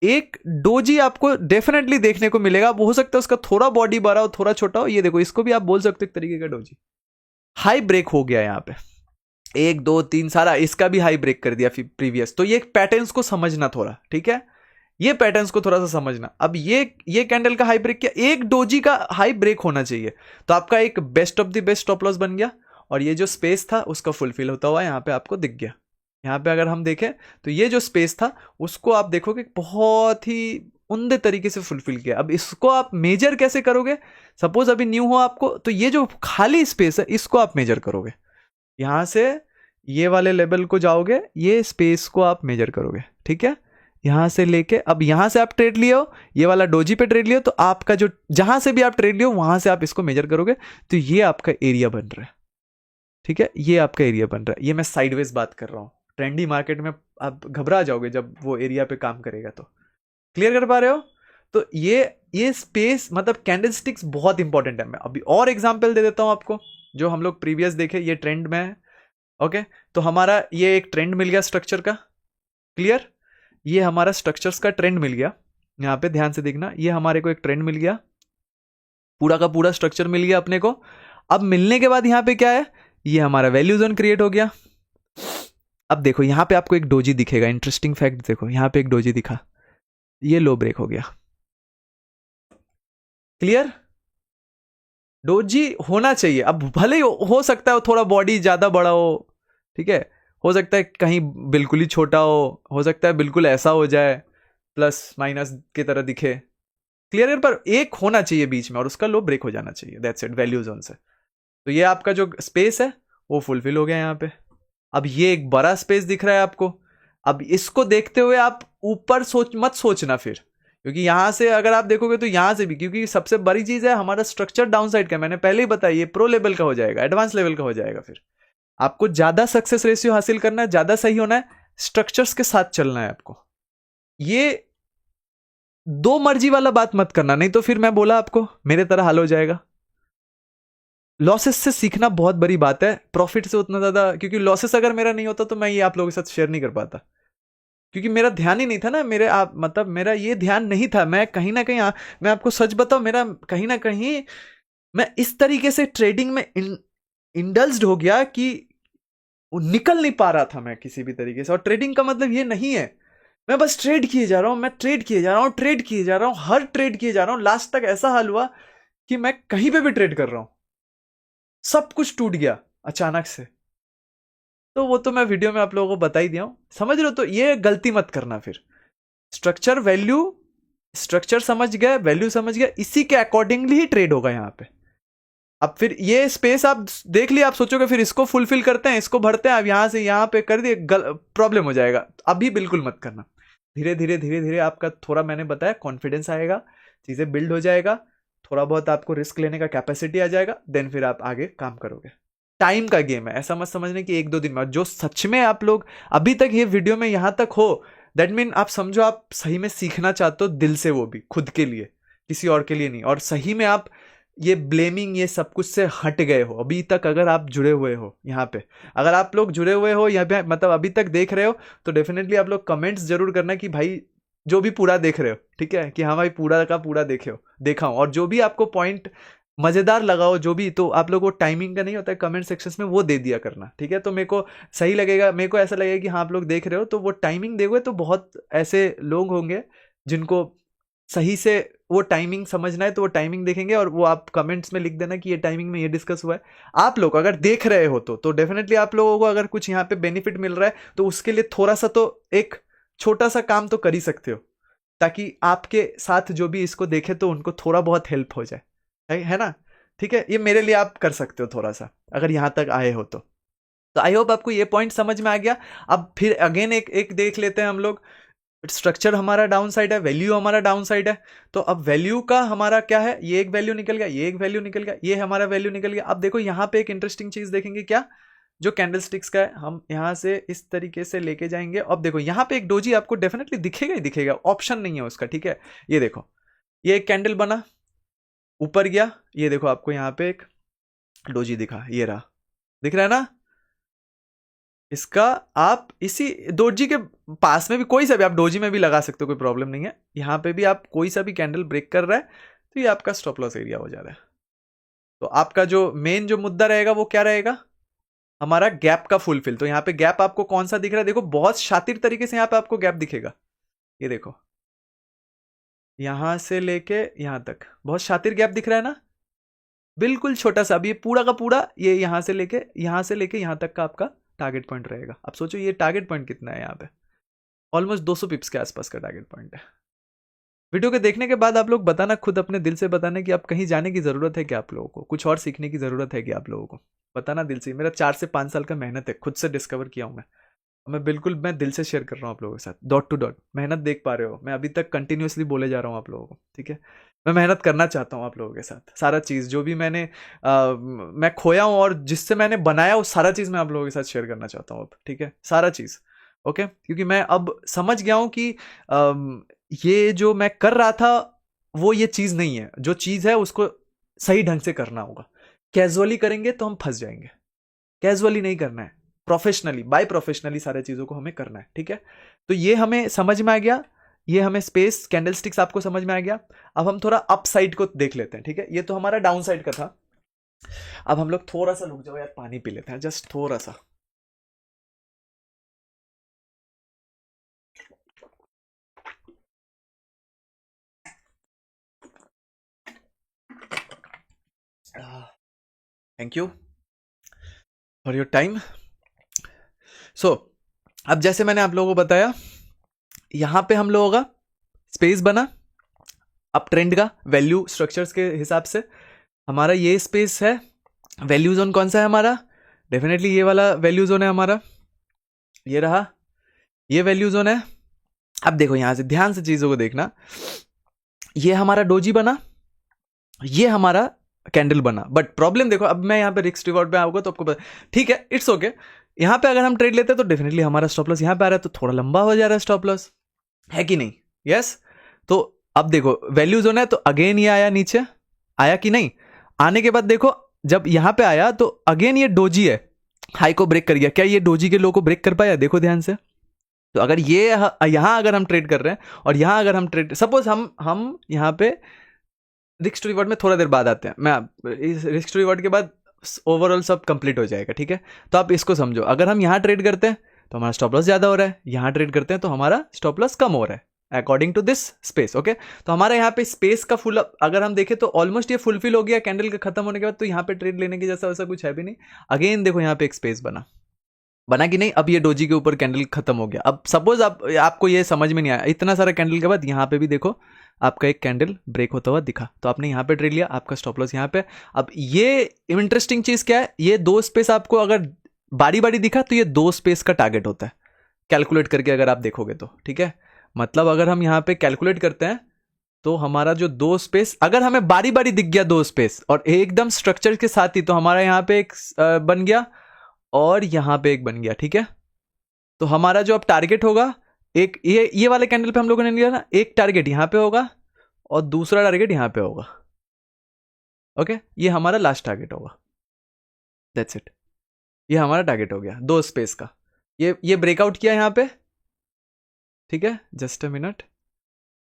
एक डोजी आपको डेफिनेटली देखने को मिलेगा, हो सकता है उसका थोड़ा बॉडी बड़ा हो, थोड़ा छोटा हो, ये देखो, इसको भी आप बोल सकते हो एक तरीके का डोजी। हाई ब्रेक हो गया यहाँ पे, 1 2 3 सारा, इसका भी हाई ब्रेक कर दिया प्रीवियस। तो ये पैटर्न्स को समझना थोड़ा, ठीक है, ये पैटर्न्स को थोड़ा सा समझना। अब ये कैंडल का हाई ब्रेक किया, एक डोजी का हाई ब्रेक होना चाहिए, तो आपका एक best of the best stop loss बन गया, और ये जो स्पेस था उसका फुलफिल होता हुआ यहाँ पे आपको दिख गया। यहाँ पे अगर हम देखें तो ये जो स्पेस था उसको आप देखोगे बहुत ही उम्दे तरीके से फुलफिल किया। अब इसको आप मेजर कैसे करोगे, सपोज अभी न्यू हो आपको, तो ये जो खाली स्पेस है इसको आप मेजर करोगे, यहां से ये वाले लेवल को जाओगे, ये स्पेस को आप मेजर करोगे, ठीक है, यहां से लेके, अब यहां से आप ट्रेड लिए हो, ये वाला डोजी पे ट्रेड लिए हो, तो आपका जो जहां से भी आप ट्रेड लिए हो वहां से आप इसको मेजर करोगे, तो ये आपका एरिया बन रहा है, ठीक है, ये आपका एरिया बन रहा है। ये मैं साइडवेज बात कर रहा हूं, ट्रेंडी मार्केट में आप घबरा जाओगे जब वो एरिया पे काम करेगा, तो क्लियर कर पा रहे हो। तो ये स्पेस मतलब कैंडलस्टिक्स बहुत इंपॉर्टेंट है। मैं अभी और एग्जांपल दे देता हूं आपको, जो हम लोग प्रीवियस देखे, ये ट्रेंड में है, ओके। तो हमारा ये एक ट्रेंड मिल गया स्ट्रक्चर का, क्लियर, ये हमारा स्ट्रक्चर्स का ट्रेंड मिल गया, यहां पे ध्यान से देखना, ये हमारे को एक ट्रेंड मिल गया, पूरा का पूरा स्ट्रक्चर मिल गया अपने को। अब मिलने के बाद यहां पे क्या है, ये हमारा वैल्यू जोन क्रिएट हो गया। अब देखो यहां पे आपको एक डोजी दिखेगा, इंटरेस्टिंग फैक्ट देखो, यहां पे एक डोजी दिखा, ये लो ब्रेक हो गया, क्लियर, डोजी होना चाहिए। अब भले हो सकता है थोड़ा बॉडी ज्यादा बड़ा हो, ठीक है, हो सकता है कहीं बिल्कुल ही छोटा हो सकता है बिल्कुल ऐसा हो जाए, प्लस माइनस की तरह दिखे, क्लियर, पर एक होना चाहिए बीच में और उसका लो ब्रेक हो जाना चाहिए, दैट्स इट, वैल्यू जोन से। तो ये आपका जो स्पेस है वो फुलफिल हो गया यहाँ पे। अब ये एक बड़ा स्पेस दिख रहा है आपको, अब इसको देखते हुए आप ऊपर मत सोचना फिर, क्योंकि यहां से अगर आप देखोगे तो यहां से भी, क्योंकि सबसे बड़ी चीज है हमारा स्ट्रक्चर डाउन साइड का, मैंने पहले ही बताया, ये प्रो लेवल का हो जाएगा, एडवांस लेवल का हो जाएगा। फिर आपको ज्यादा सक्सेस रेशियो हासिल करना है, ज्यादा सही होना है, स्ट्रक्चर्स के साथ चलना है आपको। ये दो मर्जी वाला बात मत करना, नहीं तो फिर मैं बोला आपको मेरे तरह हाल हो जाएगा। लॉसेस से सीखना बहुत बड़ी बात है, प्रॉफिट से उतना ज्यादा, क्योंकि लॉसेस अगर मेरा नहीं होता तो मैं ये आप लोगों के साथ शेयर नहीं कर पाता, क्योंकि मेरा ध्यान ही नहीं था ना, मेरे आप मतलब मेरा ये ध्यान नहीं था। मैं कहीं ना कहीं मैं आपको सच बताऊं, मेरा कहीं ना कहीं मैं इस तरीके से ट्रेडिंग में इंडल्ज्ड हो गया कि निकल नहीं पा रहा था मैं किसी भी तरीके से। और ट्रेडिंग का मतलब ये नहीं है मैं बस ट्रेड किए जा रहा हूं, मैं ट्रेड किए जा रहा हूं, ट्रेड किए जा रहा हूं, हर ट्रेड किए जा रहा हूं, लास्ट तक ऐसा हाल हुआ कि मैं कहीं पे भी ट्रेड कर रहा हूं, सब कुछ टूट गया अचानक से। तो वो तो मैं वीडियो में आप लोगों को बता ही दिया हूं, समझ रहे हो? तो ये गलती मत करना फिर। स्ट्रक्चर वैल्यू, स्ट्रक्चर समझ गया, वैल्यू समझ गया, इसी के अकॉर्डिंगली ही ट्रेड होगा यहां पे। अब फिर ये स्पेस आप देख लिया, आप सोचोगे फिर इसको फुलफिल करते हैं, इसको भरते हैं, अब यहां से यहां पे कर दिए, प्रॉब्लम हो जाएगा। अभी बिल्कुल मत करना, धीरे धीरे धीरे धीरे आपका थोड़ा मैंने बताया कॉन्फिडेंस आएगा, चीजें बिल्ड हो जाएगा, थोड़ा बहुत आपको रिस्क लेने का कैपेसिटी आ जाएगा, देन फिर आप आगे काम करोगे। टाइम का गेम है, ऐसा मत समझने कि एक दो दिन में। जो सच में आप लोग अभी तक ये वीडियो में यहां तक हो, दैट मीन आप समझो आप सही में सीखना चाहते हो दिल से, वो भी खुद के लिए, किसी और के लिए नहीं। और सही में आप ये ब्लेमिंग ये सब कुछ से हट गए हो अभी तक, अगर आप जुड़े हुए हो यहाँ पे, अगर आप लोग जुड़े हुए हो यहाँ पे, मतलब अभी तक देख रहे हो, तो डेफिनेटली आप लोग कमेंट्स जरूर करना कि भाई जो भी पूरा देख रहे हो, ठीक है, कि हाँ भाई पूरा का पूरा देखा हो, और जो भी आपको पॉइंट मजेदार लगाओ, जो भी, तो आप लोग को टाइमिंग का नहीं होता है कमेंट सेक्शन में, वो दे दिया करना, ठीक है। तो मेरे को सही लगेगा, मेरे को ऐसा लगेगा कि हाँ आप लोग देख रहे हो, तो वो टाइमिंग देखोगे तो बहुत ऐसे लोग होंगे जिनको सही से वो टाइमिंग समझना है, तो वो टाइमिंग देखेंगे और वो आप कमेंट्स में लिख देना कि ये टाइमिंग में ये डिस्कस हुआ है। आप लोग अगर देख रहे हो तो डेफिनेटली आप लोगों को अगर कुछ यहाँ पे बेनिफिट मिल रहा है, तो उसके लिए थोड़ा सा तो एक छोटा सा काम तो कर ही सकते हो, ताकि आपके साथ जो भी इसको देखे तो उनको थोड़ा बहुत हेल्प हो जाए, है ना? ठीक है, ये मेरे लिए आप कर सकते हो थोड़ा सा, अगर यहां तक आए हो तो आई होप आपको ये पॉइंट समझ में आ गया। अब फिर अगेन एक देख लेते हैं हम लोग। स्ट्रक्चर हमारा डाउन साइड है, वैल्यू हमारा डाउन साइड है, तो अब वैल्यू का हमारा क्या है, ये एक वैल्यू निकल गया, ये एक वैल्यू निकल गया, ये हमारा वैल्यू निकल गया। अब देखो यहाँ पे एक इंटरेस्टिंग चीज देखेंगे, क्या, जो कैंडलस्टिक्स का है, हम यहां से इस तरीके से लेके जाएंगे। अब देखो यहाँ पे एक डोजी आपको डेफिनेटली दिखेगा ही दिखेगा, ऑप्शन नहीं है उसका, ठीक है। ये देखो, ये एक कैंडल बना, ऊपर गया, ये देखो आपको यहाँ पे एक डोजी दिखा, ये रहा, दिख रहा है ना? इसका आप इसी डोजी के पास में भी कोई सा भी आप डोजी में भी लगा सकते हो, कोई प्रॉब्लम नहीं है। यहाँ पे भी आप कोई सा भी कैंडल ब्रेक कर रहा है तो ये आपका स्टॉप लॉस एरिया हो जा रहा है। तो आपका जो मेन जो मुद्दा रहेगा वो क्या रहेगा, हमारा गैप का फुलफिल। तो यहाँ पे गैप आपको कौन सा दिख रहा है, देखो बहुत शातिर तरीके से यहाँ पे आपको गैप दिखेगा, ये देखो यहां से लेके यहां तक बहुत शातिर गैप दिख रहा है ना, बिल्कुल छोटा सा। अब ये पूरा का पूरा ये यहां से लेके यहां तक का आपका टारगेट पॉइंट रहेगा। अब सोचो ये टारगेट पॉइंट कितना है, यहाँ पे ऑलमोस्ट 200 पिप्स के आसपास का टारगेट पॉइंट है। वीडियो के देखने के बाद आप लोग बताना, खुद अपने दिल से बताना कि आप कहीं जाने की जरूरत है क्या, आप लोगों को कुछ और सीखने की जरूरत है क्या, आप लोगों को बताना दिल से। मेरा 4 से 5 साल का मेहनत है, खुद से डिस्कवर किया हूं मैं बिल्कुल मैं दिल से शेयर कर रहा हूँ आप लोगों के साथ, डॉट टू डॉट मेहनत देख पा रहे हो। मैं अभी तक कंटिन्यूसली बोले जा रहा हूँ आप लोगों को, ठीक है। मैं मेहनत करना चाहता हूँ आप लोगों के साथ, सारा चीज़ जो भी मैं खोया हूँ और जिससे मैंने बनाया वो सारा चीज़ मैं आप लोगों के साथ शेयर करना चाहता हूँ अब, ठीक है, सारा चीज़, ओके। क्योंकि मैं अब समझ गया हूँ कि ये जो मैं कर रहा था वो ये चीज़ नहीं है, जो चीज़ है उसको सही ढंग से करना होगा। कैजुअली करेंगे तो हम फंस जाएंगे, कैजुअली नहीं करना है, प्रोफेशनली बाय प्रोफेशनली सारे चीजों को हमें करना है, ठीक है। तो ये हमें समझ में आ गया, ये हमें स्पेस कैंडलस्टिक्स आपको समझ में आ गया। अब हम थोड़ा अप साइड को देख लेते हैं, ठीक है। ये तो हमारा डाउन साइड का था। अब हम लोग थोड़ा सा रुक जाओ यार, पानी पी लेते हैं, जस्ट थोड़ा सा। Thank you for your time. So अब जैसे मैंने आप लोगों को बताया, यहां पे हम लोगों का स्पेस बना अप ट्रेंड का, वैल्यू स्ट्रक्चर्स के हिसाब से हमारा ये स्पेस है। वैल्यू जोन कौन सा है हमारा, डेफिनेटली ये वाला वैल्यू जोन है हमारा, ये रहा, ये वैल्यू जोन है। अब देखो यहां से ध्यान से चीजों को देखना, ये हमारा डोजी बना, ये हमारा कैंडल बना, बट प्रॉब्लम देखो, अब मैं यहाँ पे रिस्क रिवॉर्ड पे आऊंगा तो आपको ठीक है, इट्स ओके। यहाँ पे अगर हम ट्रेड लेते हैं तो डेफिनेटली हमारा स्टॉप लॉस यहाँ पे आ रहा है, तो थोड़ा लंबा हो जा रहा है स्टॉप लॉस, है कि नहीं? यस। तो अब देखो वैल्यू जोन है तो अगेन ये आया नीचे, आया कि नहीं? आने के बाद देखो जब यहां पे आया तो अगेन ये डोजी है, हाई को ब्रेक कर गया। क्या ये डोजी के लो को ब्रेक कर पाया? देखो ध्यान से। तो अगर ये यहां अगर हम ट्रेड कर रहे हैं और यहां अगर हम ट्रेड, सपोज हम यहां पे रिस्क टू रिवॉर्ड में थोड़ा देर बाद आते हैं, मैं इस रिस्क टू रिवॉर्ड के बाद ओवरऑल सब कंप्लीट हो जाएगा, ठीक है? तो आप इसको समझो, अगर हम यहां ट्रेड करते हैं तो हमारा स्टॉप लॉस ज्यादा हो रहा है, यहां ट्रेड करते हैं तो हमारा स्टॉप लॉस कम हो रहा है according to this space. Okay, तो हमारा यहाँ पे स्पेस का फुल अगर हम देखें तो ऑलमोस्ट ये फुलफिल हो गया कैंडल के खत्म होने के बाद। तो यहाँ पे ट्रेड लेने की जैसा वैसा कुछ है भी नहीं। अगेन देखो यहाँ पे एक स्पेस बना कि नहीं? अब ये डोजी के ऊपर कैंडल खत्म हो गया। अब सपोज आपको ये समझ में नहीं आया, इतना सारा कैंडल के बाद यहाँ पे भी देखो आपका एक कैंडल ब्रेक होता हुआ दिखा, तो आपने यहाँ पे ट्रेड लिया, आपका स्टॉप लॉस यहाँ पे। अब ये इंटरेस्टिंग चीज क्या है, ये दो स्पेस आपको अगर बारी बारी दिखा तो ये दो स्पेस का टारगेट होता है कैलकुलेट करके, अगर आप देखोगे तो, ठीक है? मतलब अगर हम यहाँ पे कैलकुलेट करते हैं तो हमारा जो दो स्पेस अगर हमें बारी बारी दिख गया दो स्पेस और एकदम स्ट्रक्चर के साथ ही, तो हमारा यहाँ पे एक बन गया और यहाँ पे एक बन गया, ठीक है? तो हमारा जो अब टारगेट होगा, एक ये वाले कैंडल पे हम लोगों ने लिया ना, एक टारगेट यहाँ पे होगा और दूसरा टारगेट यहाँ पे होगा। ओके, ये हमारा लास्ट टारगेट होगा, दैट्स इट। ये हमारा टारगेट हो गया दो स्पेस का। ये ब्रेकआउट किया यहाँ पे, ठीक है? जस्ट अ मिनट,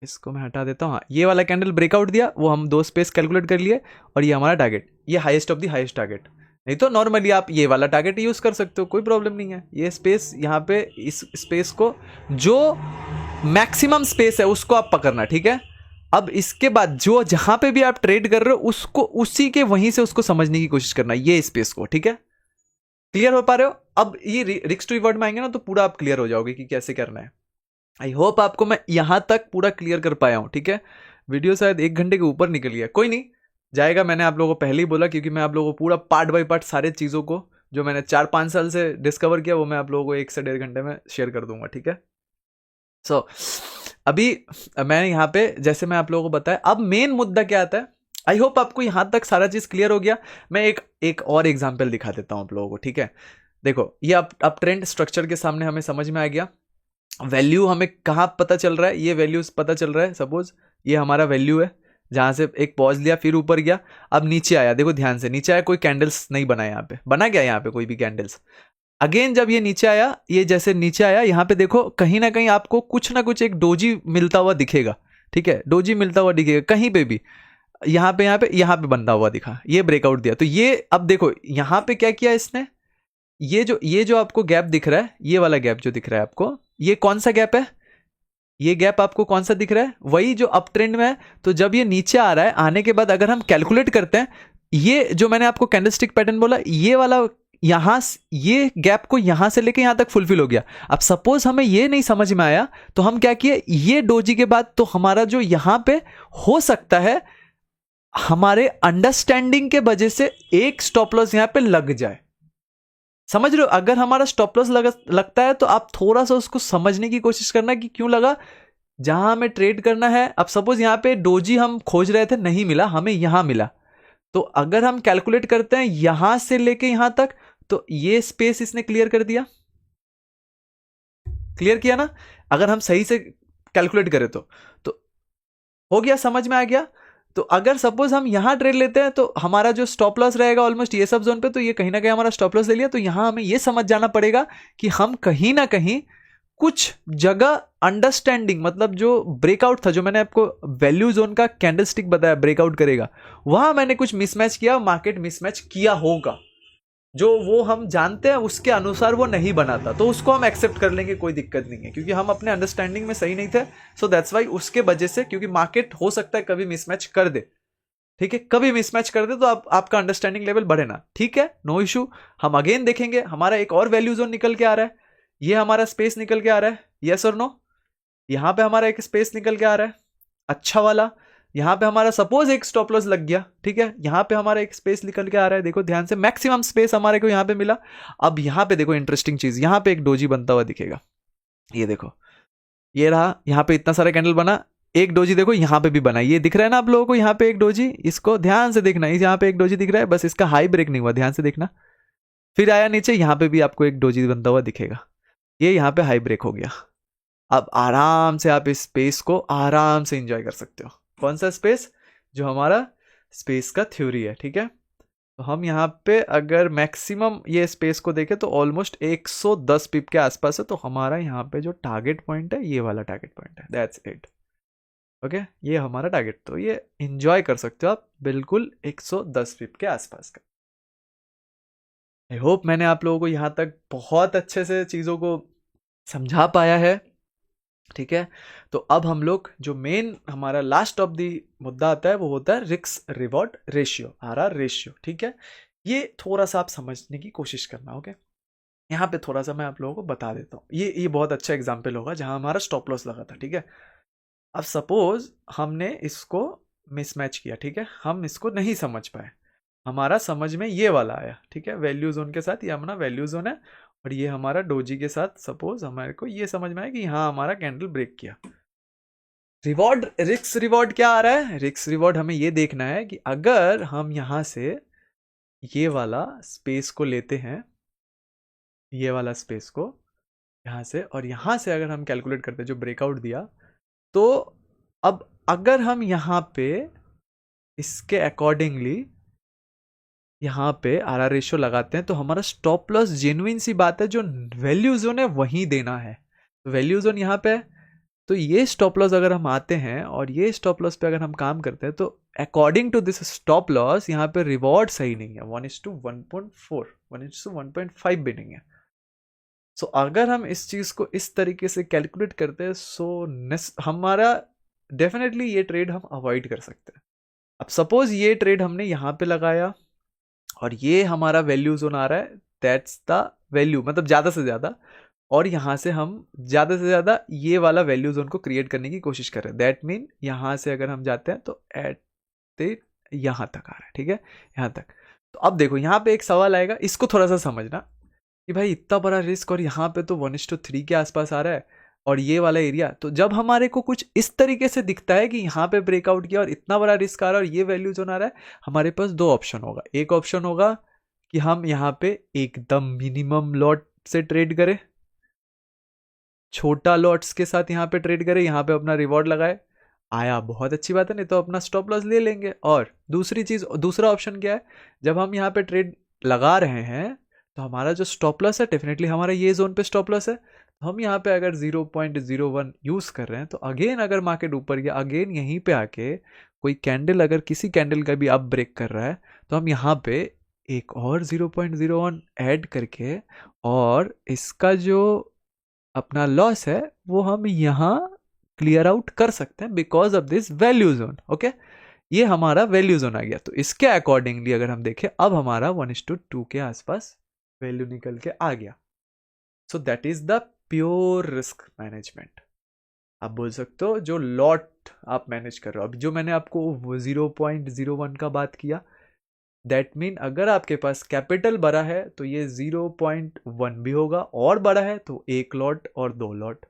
इसको मैं हटा देता हूँ। हाँ, ये वाला कैंडल ब्रेकआउट दिया, वो हम दो स्पेस कैलकुलेट कर लिए और ये हमारा टारगेट, ये highest of the highest target. नहीं तो नॉर्मली आप ये वाला टारगेट यूज कर सकते हो, कोई प्रॉब्लम नहीं है। ये स्पेस यहाँ पे, इस स्पेस को जो मैक्सिमम स्पेस है उसको आप पकड़ना, ठीक है? अब इसके बाद जो जहां पे भी आप ट्रेड कर रहे हो उसको उसी के वहीं से उसको समझने की कोशिश करना, ये स्पेस को, ठीक है? क्लियर हो पा रहे हो? अब ये रिस्क टू रिवॉर्ड में आएंगे ना तो पूरा आप क्लियर हो जाओगे कि कैसे करना है। आई होप आपको मैं यहां तक पूरा क्लियर कर पाया हूं, ठीक है? वीडियो शायद 1 घंटे के ऊपर निकल गया, कोई नहीं, जाएगा। मैंने आप लोगों को पहले ही बोला, क्योंकि मैं आप लोगों को पूरा पार्ट बाय पार्ट सारे चीज़ों को जो मैंने 4-5 साल से डिस्कवर किया वो मैं आप लोगों को 1 से 1.5 घंटे में शेयर कर दूंगा, ठीक है? सो अभी मैं यहाँ पे जैसे मैं आप लोगों को बताया, अब मेन मुद्दा क्या आता है। आई होप आपको यहाँ तक सारा चीज़ क्लियर हो गया। मैं एक और एग्जाम्पल दिखा देता हूँ आप लोगों को, ठीक है? देखो ये अब ट्रेंड स्ट्रक्चर के सामने हमें समझ में आ गया। वैल्यू हमें कहाँ पता चल रहा है, ये वैल्यूज पता चल रहा है। सपोज ये हमारा वैल्यू है, जहां से एक पॉज लिया फिर ऊपर गया, अब नीचे आया। देखो ध्यान से, नीचे आया, कोई कैंडल्स नहीं बना, यहाँ पे बना क्या यहाँ पे कोई भी कैंडल्स। अगेन जब ये नीचे आया, ये जैसे नीचे आया, यहाँ पे देखो कहीं ना कहीं आपको कुछ ना कुछ एक डोजी मिलता हुआ दिखेगा, ठीक है? डोजी मिलता हुआ दिखेगा कहीं पे भी, यहाँ पे बंधा हुआ दिखा, ये ब्रेकआउट दिया। तो ये अब देखो यहाँ पे क्या किया इसने, ये जो आपको गैप दिख रहा है, ये वाला गैप जो दिख रहा है आपको, ये कौन सा गैप है? ये गैप आपको कौन सा दिख रहा है? वही जो अप ट्रेंड में है। तो जब ये नीचे आ रहा है, आने के बाद अगर हम कैलकुलेट करते हैं, ये जो मैंने आपको कैंडलस्टिक पैटर्न बोला, ये वाला यहां, ये गैप को यहां से लेके यहां तक फुलफिल हो गया। अब सपोज हमें ये नहीं समझ में आया तो हम क्या किए, ये डोजी के बाद तो हमारा जो यहां पे हो सकता है हमारे अंडरस्टैंडिंग के वजह से एक स्टॉप लॉस यहां पे लग जाए। समझ रहे हो? अगर हमारा स्टॉप लॉस लगता है तो आप थोड़ा सा उसको समझने की कोशिश करना कि क्यों लगा, जहां हमें ट्रेड करना है। अब सपोज यहां पे डोजी हम खोज रहे थे, नहीं मिला, हमें यहां मिला। तो अगर हम कैलकुलेट करते हैं यहां से लेके यहां तक, तो ये स्पेस इसने क्लियर कर दिया, क्लियर किया ना? अगर हम सही से कैलकुलेट करें तो हो गया, समझ में आ गया। तो अगर सपोज हम यहां ट्रेड लेते हैं तो हमारा जो स्टॉप लॉस रहेगा ऑलमोस्ट ये सब जोन पे, तो ये कहीं ना कहीं हमारा स्टॉप लॉस ले लिया। तो यहां हमें ये समझ जाना पड़ेगा कि हम कहीं ना कहीं कुछ जगह अंडरस्टैंडिंग, मतलब जो ब्रेकआउट था, जो मैंने आपको वैल्यू जोन का कैंडलस्टिक बताया ब्रेकआउट करेगा, वहां मैंने कुछ मिसमैच किया, मार्केट मिसमैच किया होगा, जो वो हम जानते हैं उसके अनुसार वो नहीं बनाता, तो उसको हम एक्सेप्ट कर लेंगे, कोई दिक्कत नहीं है, क्योंकि हम अपने अंडरस्टैंडिंग में सही नहीं थे। सो दैट्स वाई, उसके वजह से, क्योंकि मार्केट हो सकता है कभी मिसमैच कर दे, ठीक है? कभी मिसमैच कर दे तो आपका अंडरस्टैंडिंग लेवल बढ़े ना, ठीक है? No issue. हम अगेन देखेंगे, हमारा एक और वैल्यू जोन निकल के आ रहा है, ये हमारा स्पेस निकल के आ रहा है, यस और नो? यहां पे हमारा एक स्पेस निकल के आ रहा है, अच्छा वाला। यहां पे हमारा सपोज एक स्टॉप लॉस लग गया, ठीक है? यहां पे हमारा एक स्पेस निकल के आ रहा है, देखो ध्यान से, मैक्सिमम स्पेस हमारे को यहां पे मिला। अब यहां पे देखो इंटरेस्टिंग चीज, यहां पे एक डोजी बनता हुआ दिखेगा, ये देखो, ये रहा। यहां पे इतना सारा कैंडल बना, एक डोजी देखो यहां पे भी बना, ये दिख रहा है ना आप लोगों को? यहां पे एक डोजी, इसको ध्यान से देखना, यहां पे एक डोजी दिख रहा है, बस इसका हाई ब्रेक नहीं हुआ, ध्यान से देखना। फिर आया नीचे, यहां पे भी आपको एक डोजी बनता हुआ दिखेगा, ये यहां पे हाई ब्रेक हो गया, अब आराम से आप इस स्पेस को आराम से एंजॉय कर सकते हो। कौन सा स्पेस? जो हमारा स्पेस का थ्योरी है, ठीक है। तो हम यहाँ पे अगर मैक्सिमम ये स्पेस को देखें तो ऑलमोस्ट 110 पिप के आसपास है। तो हमारा यहाँ पे जो टारगेट पॉइंट है ये वाला टारगेट पॉइंट है, दैट्स इट। ओके, ये हमारा टारगेट, तो ये एंजॉय कर सकते हो आप बिल्कुल 110 पिप के आसपास का। आई होप मैंने आप लोगों को यहाँ तक बहुत अच्छे से चीज़ों को समझा पाया है, ठीक है। तो अब हम लोग जो मेन हमारा लास्ट ऑफ दी मुद्दा आता है वो होता है risk reward ratio, RR ratio, ठीक है। ये थोड़ा सा आप समझने की कोशिश करना, ओके। यहाँ पे थोड़ा सा मैं आप लोगों को बता देता हूँ। ये बहुत अच्छा एग्जाम्पल होगा जहाँ हमारा स्टॉप लॉस लगा था, ठीक है। अब सपोज हमने इसको मिसमैच किया, ठीक है, हम इसको नहीं समझ पाए, हमारा समझ में ये वाला आया, ठीक है, वैल्यू जोन के साथ, ये हमारा वैल्यू जोन है, और ये हमारा डोजी के साथ सपोज हमारे को ये समझ में आया कि हाँ हमारा कैंडल ब्रेक किया। रिवॉर्ड, रिस्क रिवॉर्ड क्या आ रहा है? रिस्क रिवॉर्ड हमें ये देखना है कि अगर हम यहाँ से ये वाला स्पेस को लेते हैं, ये वाला स्पेस को यहाँ से, और यहाँ से अगर हम कैलकुलेट करते हैं जो ब्रेकआउट दिया, तो अब अगर हम यहाँ पे इसके अकॉर्डिंगली यहाँ पे RR रेशियो लगाते हैं तो हमारा स्टॉप लॉस, जेन्युइन सी बात है, जो वैल्यू जोन है वही देना है। तो वैल्यू जोन यहाँ पे है, तो ये स्टॉप लॉस अगर हम आते हैं और ये स्टॉप लॉस पे अगर हम काम करते हैं तो according to this stop loss यहाँ पे रिवॉर्ड सही नहीं है, 1:1.4, 1:1.5 भी नहीं है। सो अगर हम इस चीज को इस तरीके से कैलकुलेट करते हैं सो हमारा डेफिनेटली ये ट्रेड हम अवॉइड कर सकते हैं। अब सपोज ये ट्रेड हमने यहाँ पे लगाया और ये हमारा वैल्यू जोन आ रहा है, दैट्स द वैल्यू, मतलब ज़्यादा से ज़्यादा, और यहाँ से हम ज़्यादा से ज़्यादा ये वाला वैल्यू जोन को क्रिएट करने की कोशिश कर रहे हैं। दैट मीन यहाँ से अगर हम जाते हैं तो एट द यहाँ तक आ रहा है, ठीक है, यहाँ तक। तो अब देखो यहाँ पे एक सवाल आएगा, इसको थोड़ा सा समझना कि भाई इतना बड़ा रिस्क और यहाँ पे तो 1:3 के आसपास आ रहा है, और ये वाला एरिया, तो जब हमारे को कुछ इस तरीके से दिखता है कि यहाँ पे ब्रेकआउट किया और इतना बड़ा रिस्क आ रहा है और ये वैल्यू जोन आ रहा है, हमारे पास दो ऑप्शन होगा। एक ऑप्शन होगा कि हम यहाँ पे एकदम मिनिमम लॉट से ट्रेड करें, छोटा लॉट्स के साथ यहाँ पे ट्रेड करें, यहाँ पे अपना रिवॉर्ड लगाए, आया बहुत अच्छी बात है, नहीं तो अपना स्टॉप लॉस ले लेंगे। और दूसरी चीज, दूसरा ऑप्शन क्या है, जब हम यहाँ पे ट्रेड लगा रहे हैं तो हमारा जो स्टॉप लॉस है डेफिनेटली हमारा ये जोन पे स्टॉप लॉस है, तो हम यहाँ पे अगर 0.01 यूज कर रहे हैं तो अगेन अगर मार्केट ऊपर गया, अगेन यहीं पे आके कोई कैंडल, अगर किसी कैंडल का भी अप ब्रेक कर रहा है, तो हम यहाँ पे एक और 0.01 ऐड करके और इसका जो अपना लॉस है वो हम यहाँ क्लियर आउट कर सकते हैं because of this value zone. Okay, ये हमारा वैल्यू जोन आ गया। तो इसके अकॉर्डिंगली अगर हम देखें, अब हमारा 1:2 के आसपास वैल्यू निकल के आ गया। So that is the pure risk management. आप बोल सकते हो जो लॉट आप मैनेज कर रहे हो। अभी जो मैंने आपको 0.01 का बात किया, दैट मीन अगर आपके पास कैपिटल बड़ा है तो ये 0.1 भी होगा, और बड़ा है तो एक लॉट और दो लॉट,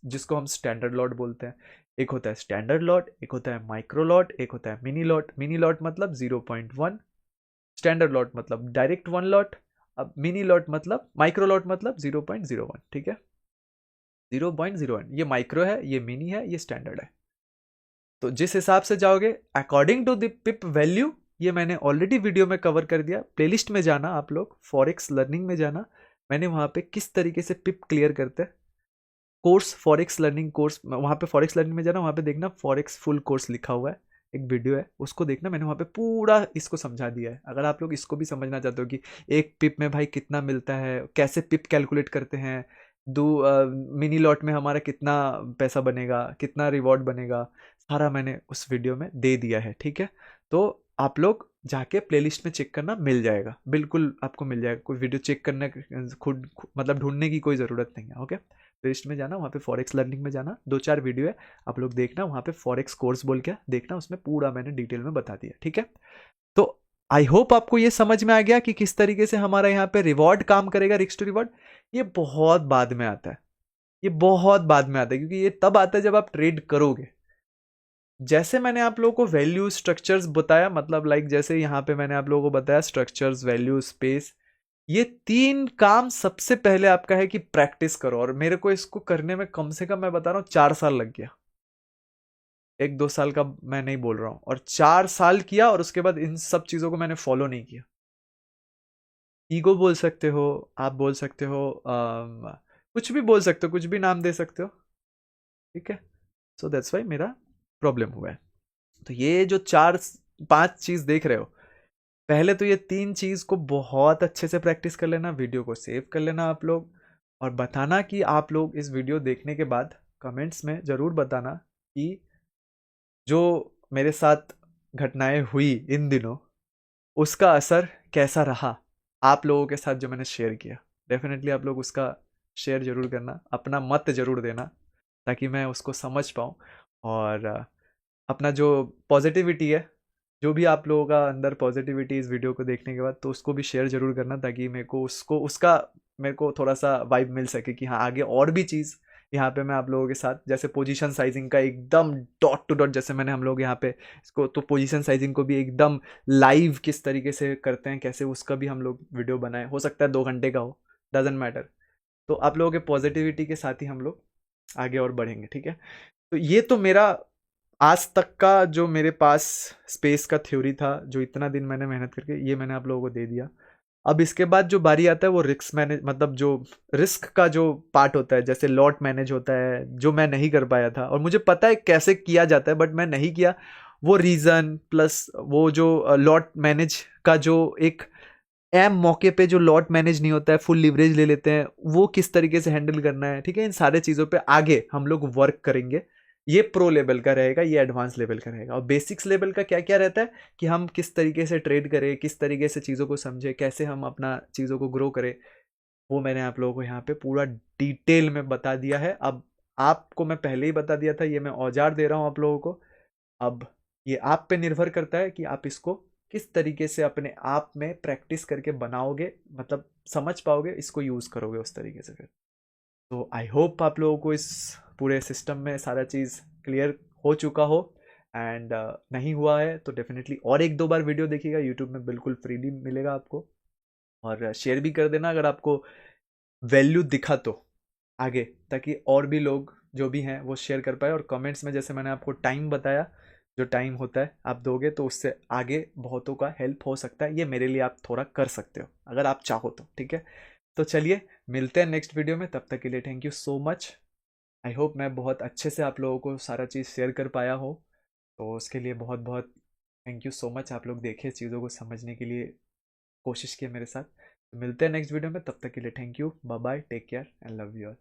जिसको हम स्टैंडर्ड लॉट बोलते हैं। एक होता है स्टैंडर्ड लॉट, एक होता है माइक्रो लॉट, एक होता है मिनी लॉट। मिनी लॉट मतलब 0.1, स्टैंडर्ड लॉट मतलब डायरेक्ट 1 लॉट, अब मिनी लॉट मतलब, माइक्रो लॉट मतलब 0.01, ठीक है। 0.01 ये माइक्रो है, ये मिनी है, ये स्टैंडर्ड है। तो जिस हिसाब से जाओगे according to the pip value, ये मैंने ऑलरेडी वीडियो में कवर कर दिया। प्लेलिस्ट में जाना आप लोग, फॉरेक्स लर्निंग में जाना, मैंने वहाँ पे किस तरीके से पिप क्लियर करते हैं, कोर्स फॉरेक्स लर्निंग कोर्स, वहाँ पे फॉरेक्स लर्निंग में जाना, वहाँ पे देखना फॉरेक्स फुल कोर्स लिखा हुआ है, एक वीडियो है, उसको देखना। मैंने वहाँ पे पूरा इसको समझा दिया है। अगर आप लोग इसको भी समझना चाहते हो कि एक पिप में भाई कितना मिलता है, कैसे पिप कैलकुलेट करते हैं, मिनी लॉट में हमारा कितना पैसा बनेगा, कितना रिवॉर्ड बनेगा, सारा मैंने उस वीडियो में दे दिया है, ठीक है। तो आप लोग जाके प्लेलिस्ट में चेक करना, मिल जाएगा, बिल्कुल आपको मिल जाएगा। कोई वीडियो चेक करने खुद मतलब ढूंढने की कोई ज़रूरत नहीं है। ओके, प्लेलिस्ट में जाना, वहाँ पे फॉरेक्स लर्निंग में जाना, 2-4 वीडियो है, आप लोग देखना, वहाँ पे फॉरेक्स कोर्स बोल के देखना, उसमें पूरा मैंने डिटेल में बता दिया, ठीक है। तो आई होप आपको ये समझ में आ गया कि किस तरीके से हमारा यहाँ पे रिवॉर्ड काम करेगा, रिस्क टू रिवॉर्ड। ये बहुत बाद में आता है, ये बहुत बाद में आता है, क्योंकि ये तब आता है जब आप ट्रेड करोगे। जैसे मैंने आप लोगों को वैल्यू स्ट्रक्चर्स बताया, मतलब लाइक जैसे यहाँ पे मैंने आप लोगों को बताया स्ट्रक्चर्स, वैल्यू, स्पेस, ये 3 काम सबसे पहले आपका है कि प्रैक्टिस करो, और मेरे को इसको करने में कम से कम मैं बता रहा हूँ 4 साल लग गया। 1-2 साल का मैं नहीं बोल रहा हूँ, और 4 साल किया, और उसके बाद इन सब चीज़ों को मैंने फॉलो नहीं किया। ईगो बोल सकते हो, आप बोल सकते हो, कुछ भी बोल सकते हो, कुछ भी नाम दे सकते हो, ठीक है। सो दैट्स वाई मेरा प्रॉब्लम हुआ है। तो ये जो 4-5 चीज़ देख रहे हो, पहले तो ये 3 चीज़ को बहुत अच्छे से प्रैक्टिस कर लेना, वीडियो को सेव कर लेना आप लोग, और बताना कि आप लोग इस वीडियो देखने के बाद कमेंट्स में ज़रूर बताना कि जो मेरे साथ घटनाएं हुई इन दिनों, उसका असर कैसा रहा आप लोगों के साथ जो मैंने शेयर किया। डेफिनेटली आप लोग उसका शेयर ज़रूर करना, अपना मत ज़रूर देना, ताकि मैं उसको समझ पाऊँ। और अपना जो पॉजिटिविटी है, जो भी आप लोगों का अंदर पॉजिटिविटी इस वीडियो को देखने के बाद, तो उसको भी शेयर ज़रूर करना, ताकि मेरे को उसका मेरे को थोड़ा सा वाइब मिल सके कि हाँ, आगे और भी चीज़ यहाँ पे मैं आप लोगों के साथ, जैसे पोजीशन साइजिंग का एकदम डॉट टू डॉट, जैसे मैंने हम लोग यहाँ पे इसको, तो पोजीशन साइजिंग को भी एकदम लाइव किस तरीके से करते हैं, कैसे उसका भी हम लोग वीडियो बनाए। हो सकता है 2 घंटे का हो, डजेंट मैटर। तो आप लोगों के पॉजिटिविटी के साथ ही हम लोग आगे और बढ़ेंगे, ठीक है। तो ये तो मेरा आज तक का जो मेरे पास स्पेस का थ्योरी था, जो इतना दिन मैंने मेहनत करके, ये मैंने आप लोगों को दे दिया। अब इसके बाद जो बारी आता है वो रिस्क मैनेज, मतलब जो रिस्क का जो पार्ट होता है, जैसे लॉट मैनेज होता है, जो मैं नहीं कर पाया था, और मुझे पता है कैसे किया जाता है, बट मैं नहीं किया। वो रीज़न प्लस वो जो लॉट मैनेज का जो एक एम मौके पे जो लॉट मैनेज नहीं होता है, फुल लिवरेज ले लेते हैं, वो किस तरीके से हैंडल करना है, ठीक है। इन सारे चीज़ों पे आगे हम लोग वर्क करेंगे। ये प्रो लेवल का रहेगा, ये एडवांस लेवल का रहेगा। और बेसिक्स लेवल का क्या क्या रहता है कि हम किस तरीके से ट्रेड करें, किस तरीके से चीज़ों को समझें, कैसे हम अपना चीज़ों को ग्रो करें, वो मैंने आप लोगों को यहाँ पे पूरा डिटेल में बता दिया है। अब आपको मैं पहले ही बता दिया था, ये मैं औजार दे रहा हूँ आप लोगों को। अब ये आप पे निर्भर करता है कि आप इसको किस तरीके से अपने आप में प्रैक्टिस करके बनाओगे, मतलब समझ पाओगे, इसको यूज़ करोगे उस तरीके से फिर। तो आई होप आप लोगों को इस पूरे सिस्टम में सारा चीज़ क्लियर हो चुका हो। एंड नहीं हुआ है तो डेफिनेटली और 1-2 बार वीडियो देखिएगा, यूट्यूब में बिल्कुल फ्रीली मिलेगा आपको। और शेयर भी कर देना अगर आपको वैल्यू दिखा तो आगे, ताकि और भी लोग जो भी हैं वो शेयर कर पाए। और कमेंट्स में जैसे मैंने आपको टाइम बताया, जो टाइम होता है आप दोगे तो उससे आगे बहुतों का हेल्प हो सकता है। ये मेरे लिए आप थोड़ा कर सकते हो अगर आप चाहो तो, ठीक है। तो चलिए मिलते हैं नेक्स्ट वीडियो में, तब तक के लिए thank you so much. I hope मैं बहुत अच्छे से आप लोगों को सारा चीज़ शेयर कर पाया हो, तो उसके लिए बहुत बहुत थैंक यू सो मच। आप लोग देखिए चीज़ों को समझने के लिए कोशिश किए मेरे साथ। तो मिलते हैं नेक्स्ट वीडियो में, तब तक के लिए thank you, bye bye, take care and love you all.